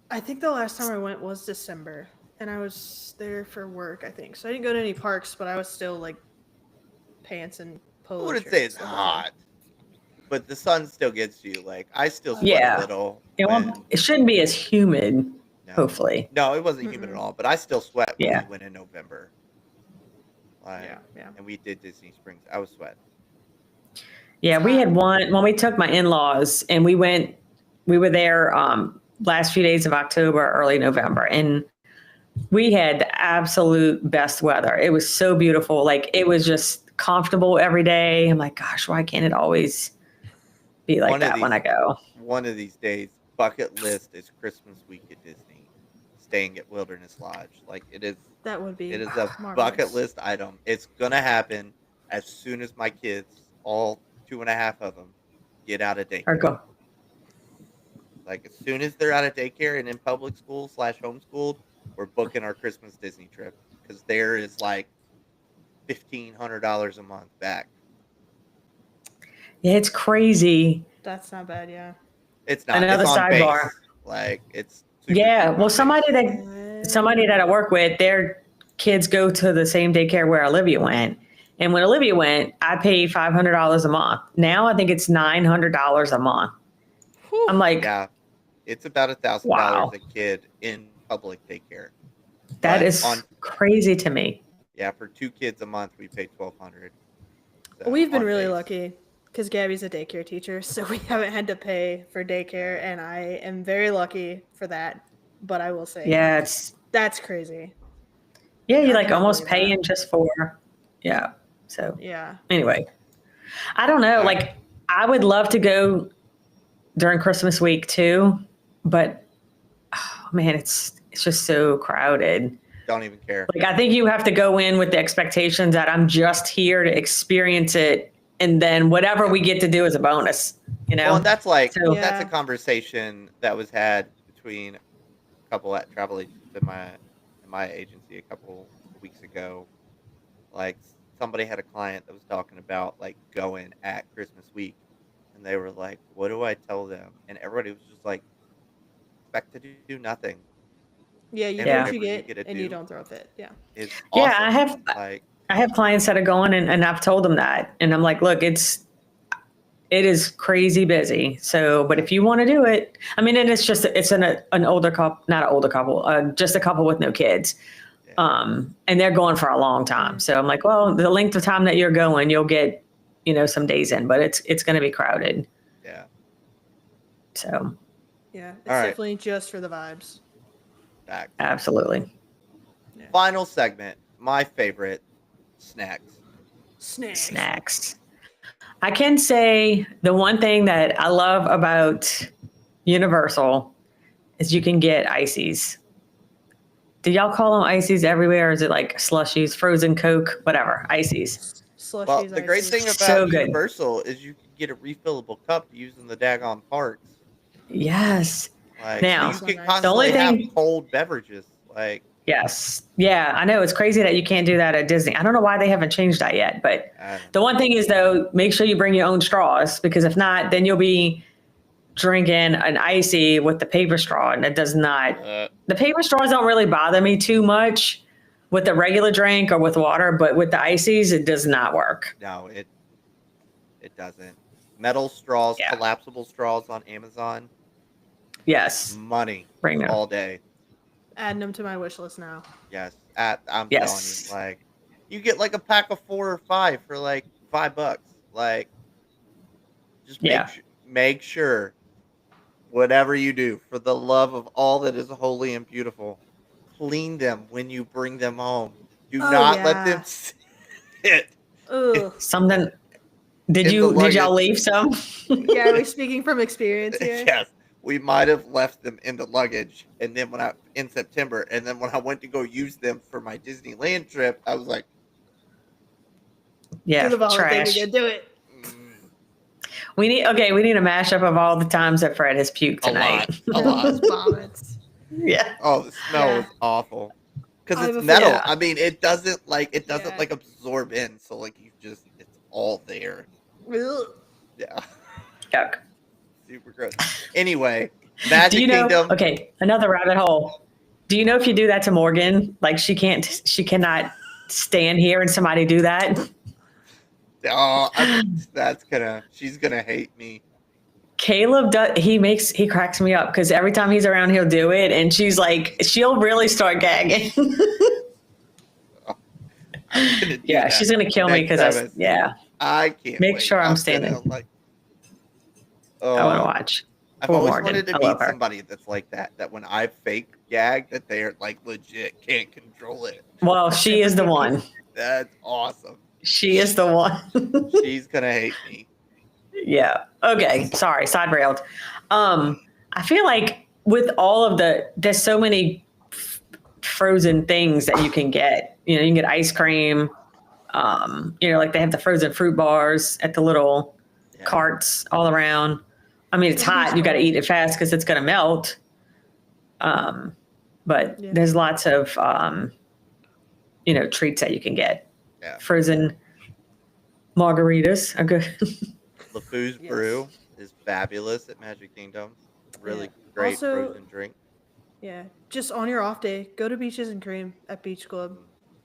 I think the last time I went was December, and I was there for work. I think so. I didn't go to any parks, but I was still like pants and I polo. wouldn't shirt say and it's stuff on. hot, but the sun still gets you. Like I still sweat Yeah. a little. It shouldn't be as humid, No. hopefully. No, it wasn't humid at all. But I still sweat when Yeah. we went in November. Like, Yeah. and we did Disney Springs. I was sweating. Yeah, we had one when we took my in-laws and we were there last few days of October, early November, and we had the absolute best weather. It was so beautiful. Like it was just comfortable every day. I'm like, gosh, why can't it always be like that when I go? One of these days, bucket list is Christmas week at Disney, staying at Wilderness Lodge. Like it is. That would be. It is a marvelous. bucket list item. It's gonna happen as soon as my kids, all 2.5 of them, get out of daycare. Or go. Like as soon as they're out of daycare and in public school / homeschooled, we're booking our Christmas Disney trip because there is like $1,500 a month back. Yeah, it's crazy. That's not bad. Yeah. It's not. Another it's on sidebar. base. Like it's. Super, Yeah, super well, on somebody that I work with, their kids go to the same daycare where Olivia went. And when Olivia went, I paid $500 a month. Now I think it's $900 a month. Whew. I'm like, Yeah, it's about $1,000 Wow. a kid in public daycare. that But is crazy to me. Yeah, for 2 kids a month, we pay $1,200. So, We've been on really base. lucky because Gabby's a daycare teacher, so we haven't had to pay for daycare, and I am very lucky for that. But I will say, Yeah, that's crazy. you're I like cannot almost believe that. paying just for, yeah. So Yeah. anyway, I don't know. Yeah. Like I would love to go during Christmas week too, but oh, man, it's just so crowded. Don't even care. Like I think you have to go in with the expectations that I'm just here to experience it, and then whatever we get to do is a bonus. You know? Well, and that's like So- that's a Yeah. conversation that was had between a couple at travel agents in my agency a couple weeks ago. Like somebody had a client that was talking about like going at Christmas week, and they were like, "What do I tell them?" And everybody was just like, "Expect to do nothing." Yeah, you And do what whatever you you get, get to and do. you don't throw a fit. Yeah. It's Yeah, awesome. I have clients that are going and I've told them that, and I'm like, look, it is crazy busy. So, but if you want to do it, I mean, and it's an older couple, not an older couple, just a couple with no kids. Yeah. And they're going for a long time. So I'm like, well, the length of time that you're going, you'll get, some days in, but it's going to be crowded. Yeah. So Yeah. It's All right. definitely just for the vibes. Back. absolutely. Final segment. My favorite, snacks. Snacks. I can say the one thing that I love about Universal is you can get ices. Do y'all call them ices everywhere? Or is it like slushies, frozen Coke, whatever, ices? Slushies, Well, the great ices. thing about So good. Universal is you can get a refillable cup using the daggone parks. Yes. Like Now, so you can the constantly only have thing- cold beverages. Like Yes. Yeah, I know. It's crazy that you can't do that at Disney. I don't know why they haven't changed that yet. But the one thing is, though, make sure you bring your own straws, because if not, then you'll be drinking an icy with the paper straw. And it does not. The paper straws don't really bother me too much with the regular drink or with water. But with the ices, it does not work. no, it doesn't. Metal straws, Yeah. collapsible straws on Amazon. Yes. Money Bring them. all day. Adding them to my wish list now. Yes. I'm Yes. telling you, like you get like a pack of 4 or 5 for like $5. Like just Yeah. make sure whatever you do, for the love of all that is holy and beautiful, clean them when you bring them home. Do Oh, not let yeah. them sit. Ugh. Something. Did In the y'all luggage. leave some? Yeah, are we speaking from experience here? Yes. we might have left them in the luggage, and then in September, and then when I went to go use them for my Disneyland trip, I was like, Yeah, Do the vomit thing trash. again. Do it. We need a mashup of all the times that Fred has puked a tonight. lot. Those vomits. Yeah. Oh, the smell Yeah. was awful because I have it's a metal. Yeah. I mean, it doesn't like Yeah. absorb in, so like it's all there. Ugh. Yeah, Yuck. super gross. Anyway, Magic Do you know? Kingdom. Okay, another rabbit hole. Do you know if you do that to Morgan, like she cannot stand here and somebody do that? Oh, she's gonna hate me. Caleb does. He cracks me up because every time he's around, he'll do it, and she'll really start gagging. I'm gonna do Yeah, that she's gonna kill me next time because yeah, I can't Make wait. sure I'm gonna, standing. like, I want to oh, watch. I've Poor always Morgan. wanted to I meet love her. somebody that's like that. That when I fake gag, that they're like legit can't control it. Well, she is the one. That's awesome. She is the one. She's gonna hate me. Yeah. Okay. Sorry. Side railed. I feel like with all of there's so many frozen things that you can get. You know, you can get ice cream. Like they have the frozen fruit bars at the little Yeah. carts all around. I mean, it's hot. You got to eat it fast because it's going to melt. But Yeah. there's lots of, treats that you can get. Yeah. Frozen margaritas are good. LeFou's Yes. Brew is fabulous at Magic Kingdom. Really great Also- frozen drink. Yeah. Just on your off day, go to Beaches and Cream at Beach Club.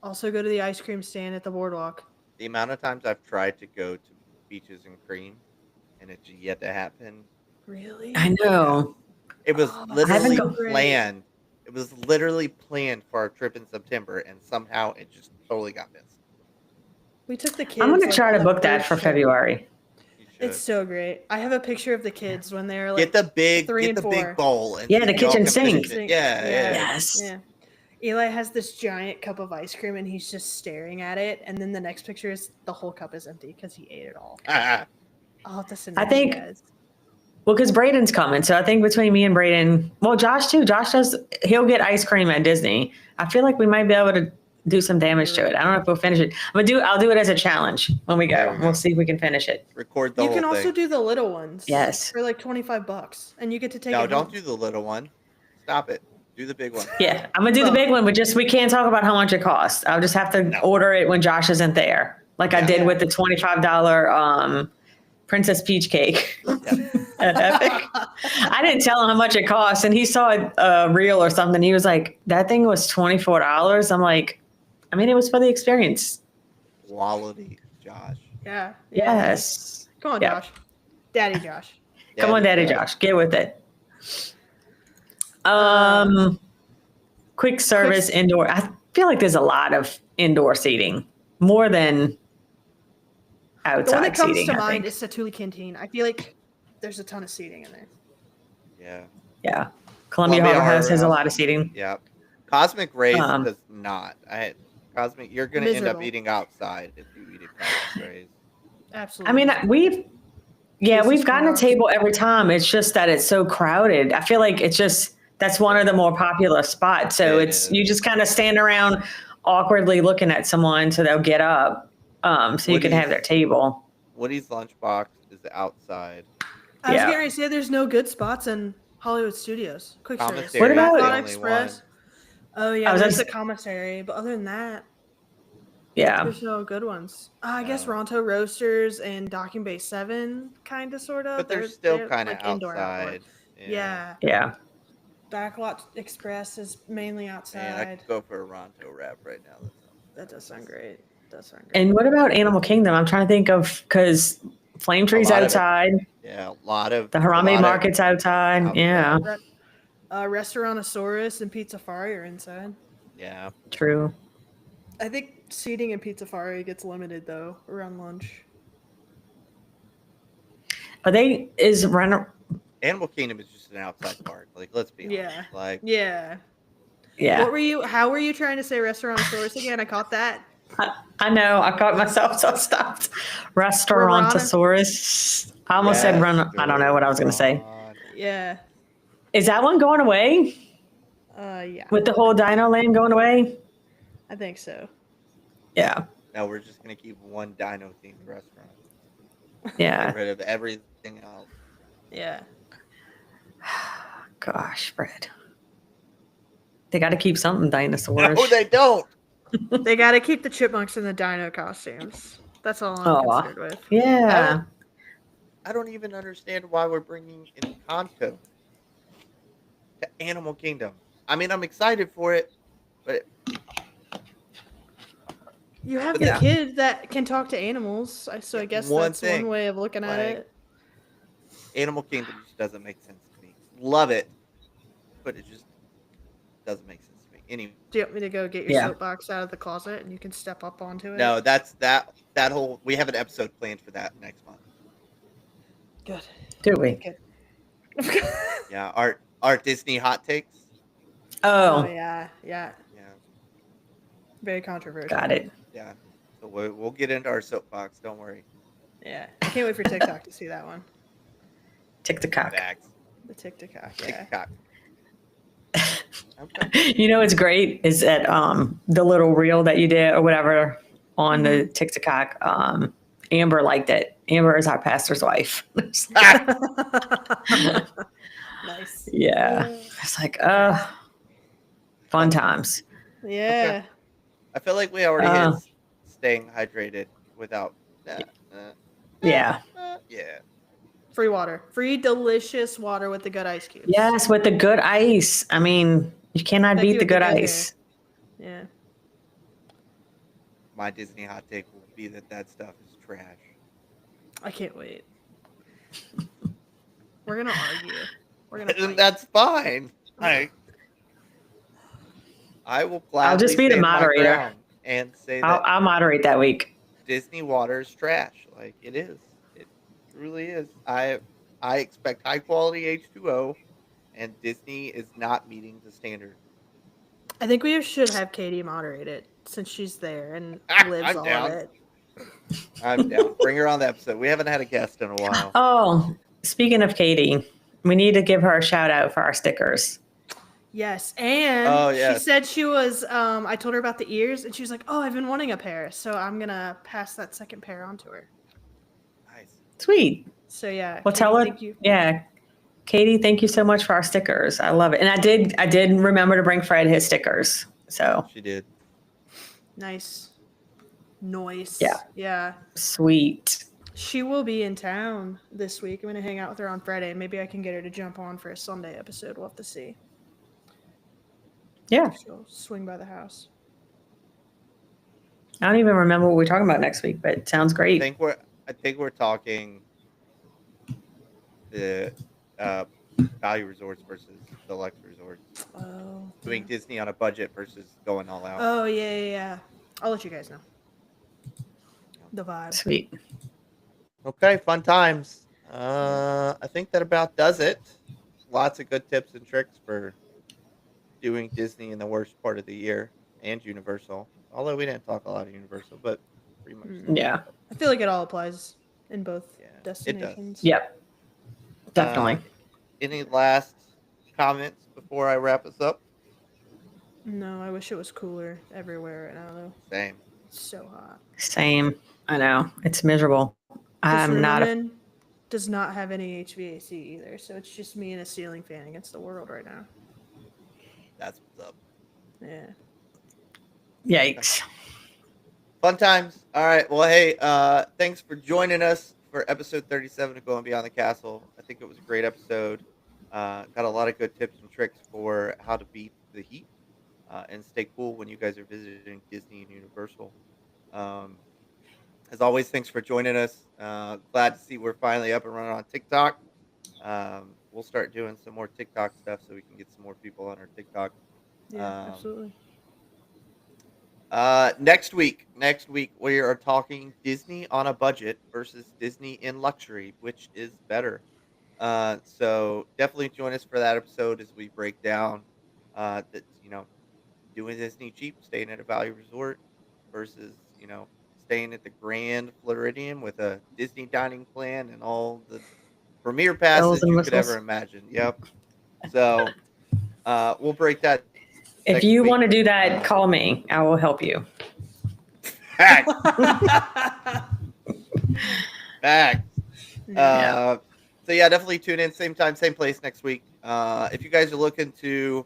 Also go to the ice cream stand at the boardwalk. The amount of times I've tried to go to Beaches and Cream, and it's yet to happen. Really? I know. It was Oh, literally so great. planned. It was literally planned for our trip in September, and somehow it just totally got missed. We took the kids. I'm going to like, try on to the book that first for trip. February. You should. It's so great. I have a picture of the kids when they're like Get the big, 3 and 4. big bowl. And Yeah, see the if y'all kitchen can finish sink. it. Yeah. Yes. Yeah. Eli has this giant cup of ice cream and he's just staring at it. And then the next picture is the whole cup is empty because he ate it all. I'll have to send it I to you think- guys. Well, because Braden's coming. So I think between me and Braden, well, Josh too. He'll get ice cream at Disney. I feel like we might be able to do some damage to it. I don't know if we'll finish it. I'll do it as a challenge when we There go. we go. We'll see if we can finish it. Record the You whole can also thing. do the little ones. Yes. For like $25. And you get to take No, it don't home. do the little one. Stop it. Do the big one. Yeah, I'm gonna do the big one, but we can't talk about how much it costs. I'll just have to No. order it when Josh isn't there, like I Yeah. did with the $25 Princess Peach cake at Epic. I didn't tell him how much it cost, and he saw a reel or something. He was like, "That thing was $24." I'm like, I mean, it was for the experience. Quality, Josh. Yeah. Yes. Come on, Yeah. Josh. Daddy Josh. Come on, Daddy Josh, get with it. Quick service indoor. I feel like there's a lot of indoor seating, more than The one outside that comes seating. to I mind think. is Satuli Canteen. I feel like there's a ton of seating in there. Yeah. Yeah, Columbia Harbor House has a lot of seating. Yeah. Cosmic Rays Um, does not. Cosmic, you're going to end up Miserable. eating outside if you eat at Cosmic Rays. Absolutely. I mean, we've Jesus gotten a Christ. table every time. It's just that it's so crowded. I feel like that's one of the more popular spots. So It is. you just kind of stand around awkwardly looking at someone so they'll get up, so you can have their table. Woody's Lunchbox is outside. I was Yeah. getting ready to say there's no good spots in Hollywood Studios. Quick service. Commissary What about- is the Thought only Express? Oh I yeah, was there's gonna the commissary, but other than that, Yeah. there's no good ones. I guess No. Ronto Roasters and Docking Bay 7, kind of, sort of. But they're still kind of like indoor, outdoor. outside. Yeah. Yeah. Backlot Express is mainly Man, I outside. could go for a Ronto wrap right now. That does sound great. Does sound great. And what about Animal Kingdom? I'm trying to think of, because Flame Tree's lot of it. outside, Yeah, a lot of the a Harambe lot of- Market's outside. outside. Yeah, Restaurantosaurus and Pizzafari are inside. Yeah. true. I think seating in Pizzafari gets limited though around lunch. Animal Kingdom is just an outside park. Like, let's be honest. Yeah. Like, Yeah. Yeah. How were you trying to say Restaurantosaurus again? I caught that. I know. I caught myself, so I stopped. Restaurantosaurus. I almost said run. I don't know what I was going to say. restaurant. Yeah. Is that one going away? Yeah, With the whole Dino Land going away? I think so. Yeah. No, we're just gonna keep one dino themed restaurant. Get Yeah. rid of everything else. Yeah. Gosh, Fred. They got to keep something dinosaurs. No, they don't. They got to keep the chipmunks in the dino costumes. That's all I'm Oh, concerned with. yeah. I don't even understand why we're bringing Encanto to Animal Kingdom. I mean, I'm excited for it, but You have But the that- kid that can talk to animals, so I Yeah, guess one that's thing, one way of looking at like- it. Animal Kingdom just doesn't make sense to me. Love it, but it just doesn't make sense to me. Anyway, Do you want me to go get your Yeah. soapbox out of the closet and you can step up onto it? no, that's that whole. We have an episode planned for that next month. Good. Do we? Okay. Yeah, our Disney hot takes. Oh Oh, yeah. Yeah, Very controversial. got it. yeah. So we'll get into our soapbox. Don't worry. Yeah. I can't wait for TikTok to see that one. Tick-tock. Facts. The TikTok. Yeah. TikTok. Okay. You know what's great is that the little reel that you did or whatever on the TikTok, Amber liked it. Amber is our pastor's wife. Nice. Yeah. It's like, fun times. Yeah. I feel like we already Uh. hit staying hydrated without. Yeah. Yeah. Free water. Free delicious water with the good ice cubes. Yes, with the good ice. I mean, you cannot Thank beat you the with the good good ice. Yeah. My Disney hot take will be that stuff is trash. I can't wait. We're gonna argue. We're gonna And fight. that's fine. I will gladly I'll just be the stand my moderator. ground and say that I'll moderate that week. Disney water is trash. Like it is. It truly is. I expect high quality H2O, and Disney is not meeting the standard. I think we should have Katie moderate it since she's there and lives I'm all down. of it. I'm down. Bring her on the episode. We haven't had a guest in a while. Oh, speaking of Katie, we need to give her a shout out for our stickers. Yes, and Oh, she yes. said she was. I told her about the ears, and she was like, "Oh, I've been wanting a pair, so I'm gonna pass that second pair on to her." Nice. Sweet. So yeah, Well, Katie, tell her. Thank you. Yeah, Katie, thank you so much for our stickers. I love it, and I did remember to bring Fred his stickers. So She did. Nice. Noise. Yeah. Yeah. sweet. She will be in town this week. I'm gonna hang out with her on Friday. Maybe I can get her to jump on for a Sunday episode. We'll have to see. Yeah, She'll swing by the house. I don't even remember what we're talking about next week, but it sounds I great. think we're talking the value resorts versus deluxe resorts. Oh. Doing Disney on a budget versus going all out. Oh yeah. I'll let you guys know. The vibe. Sweet. Okay, fun times. I think that about does it. Lots of good tips and tricks for doing Disney in the worst part of the year and Universal. Although we didn't talk a lot of Universal, but pretty much. Yeah. I feel like it all applies in both Yeah, it does. destinations. Yep. Definitely. Any last comments before I wrap us up? No, I wish it was cooler everywhere right now though. Same. It's so hot. Same. I know. It's miserable. I'm This not. room does not have any HVAC either, so it's just me and a ceiling fan against the world right now. That's what's up. Yeah. Yikes. Fun times. All right. Well, hey, thanks for joining us for episode 37 of Going Beyond the Castle. I think it was a great episode. Got a lot of good tips and tricks for how to beat the heat and stay cool when you guys are visiting Disney and Universal. As always, thanks for joining us. Glad to see we're finally up and running on TikTok. We'll start doing some more TikTok stuff so we can get some more people on our TikTok. Yeah, absolutely. Next week we are talking Disney on a budget versus Disney in luxury, which is better. So definitely join us for that episode as we break down that doing Disney cheap, staying at a value resort versus staying at the Grand Floridian with a Disney dining plan and all the premier passes Bells and you could whistles. ever imagine. Yep. So we'll break that. If next you week. want to do that, call me. I will help you. Fact. Fact. Yeah. So yeah, definitely tune in same time, same place next week. If you guys are looking to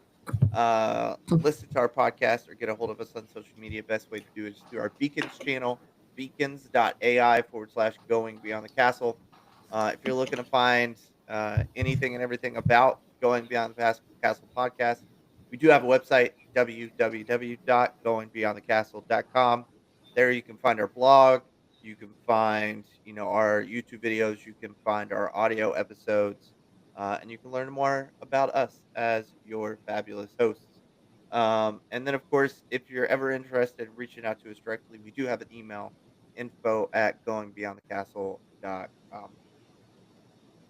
listen to our podcast or get a hold of us on social media, best way to do it is through our Beacons channel, beacons.ai/going beyond the castle. If you're looking to find anything and everything about Going Beyond the Castle podcast, we do have a website, www.goingbeyondthecastle.com. There you can find our blog. You can find, our YouTube videos. You can find our audio episodes, and you can learn more about us as your fabulous hosts. And then, of course, if you're ever interested in reaching out to us directly, we do have an email, info@goingbeyondthecastle.com.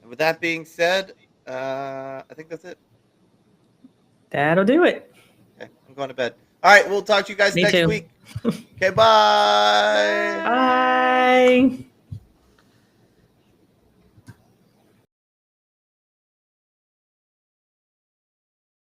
And with that being said, I think that's it. That'll do it. Okay, I'm going to bed. All right, we'll talk to you guys Me next too. week. Okay, bye. Bye.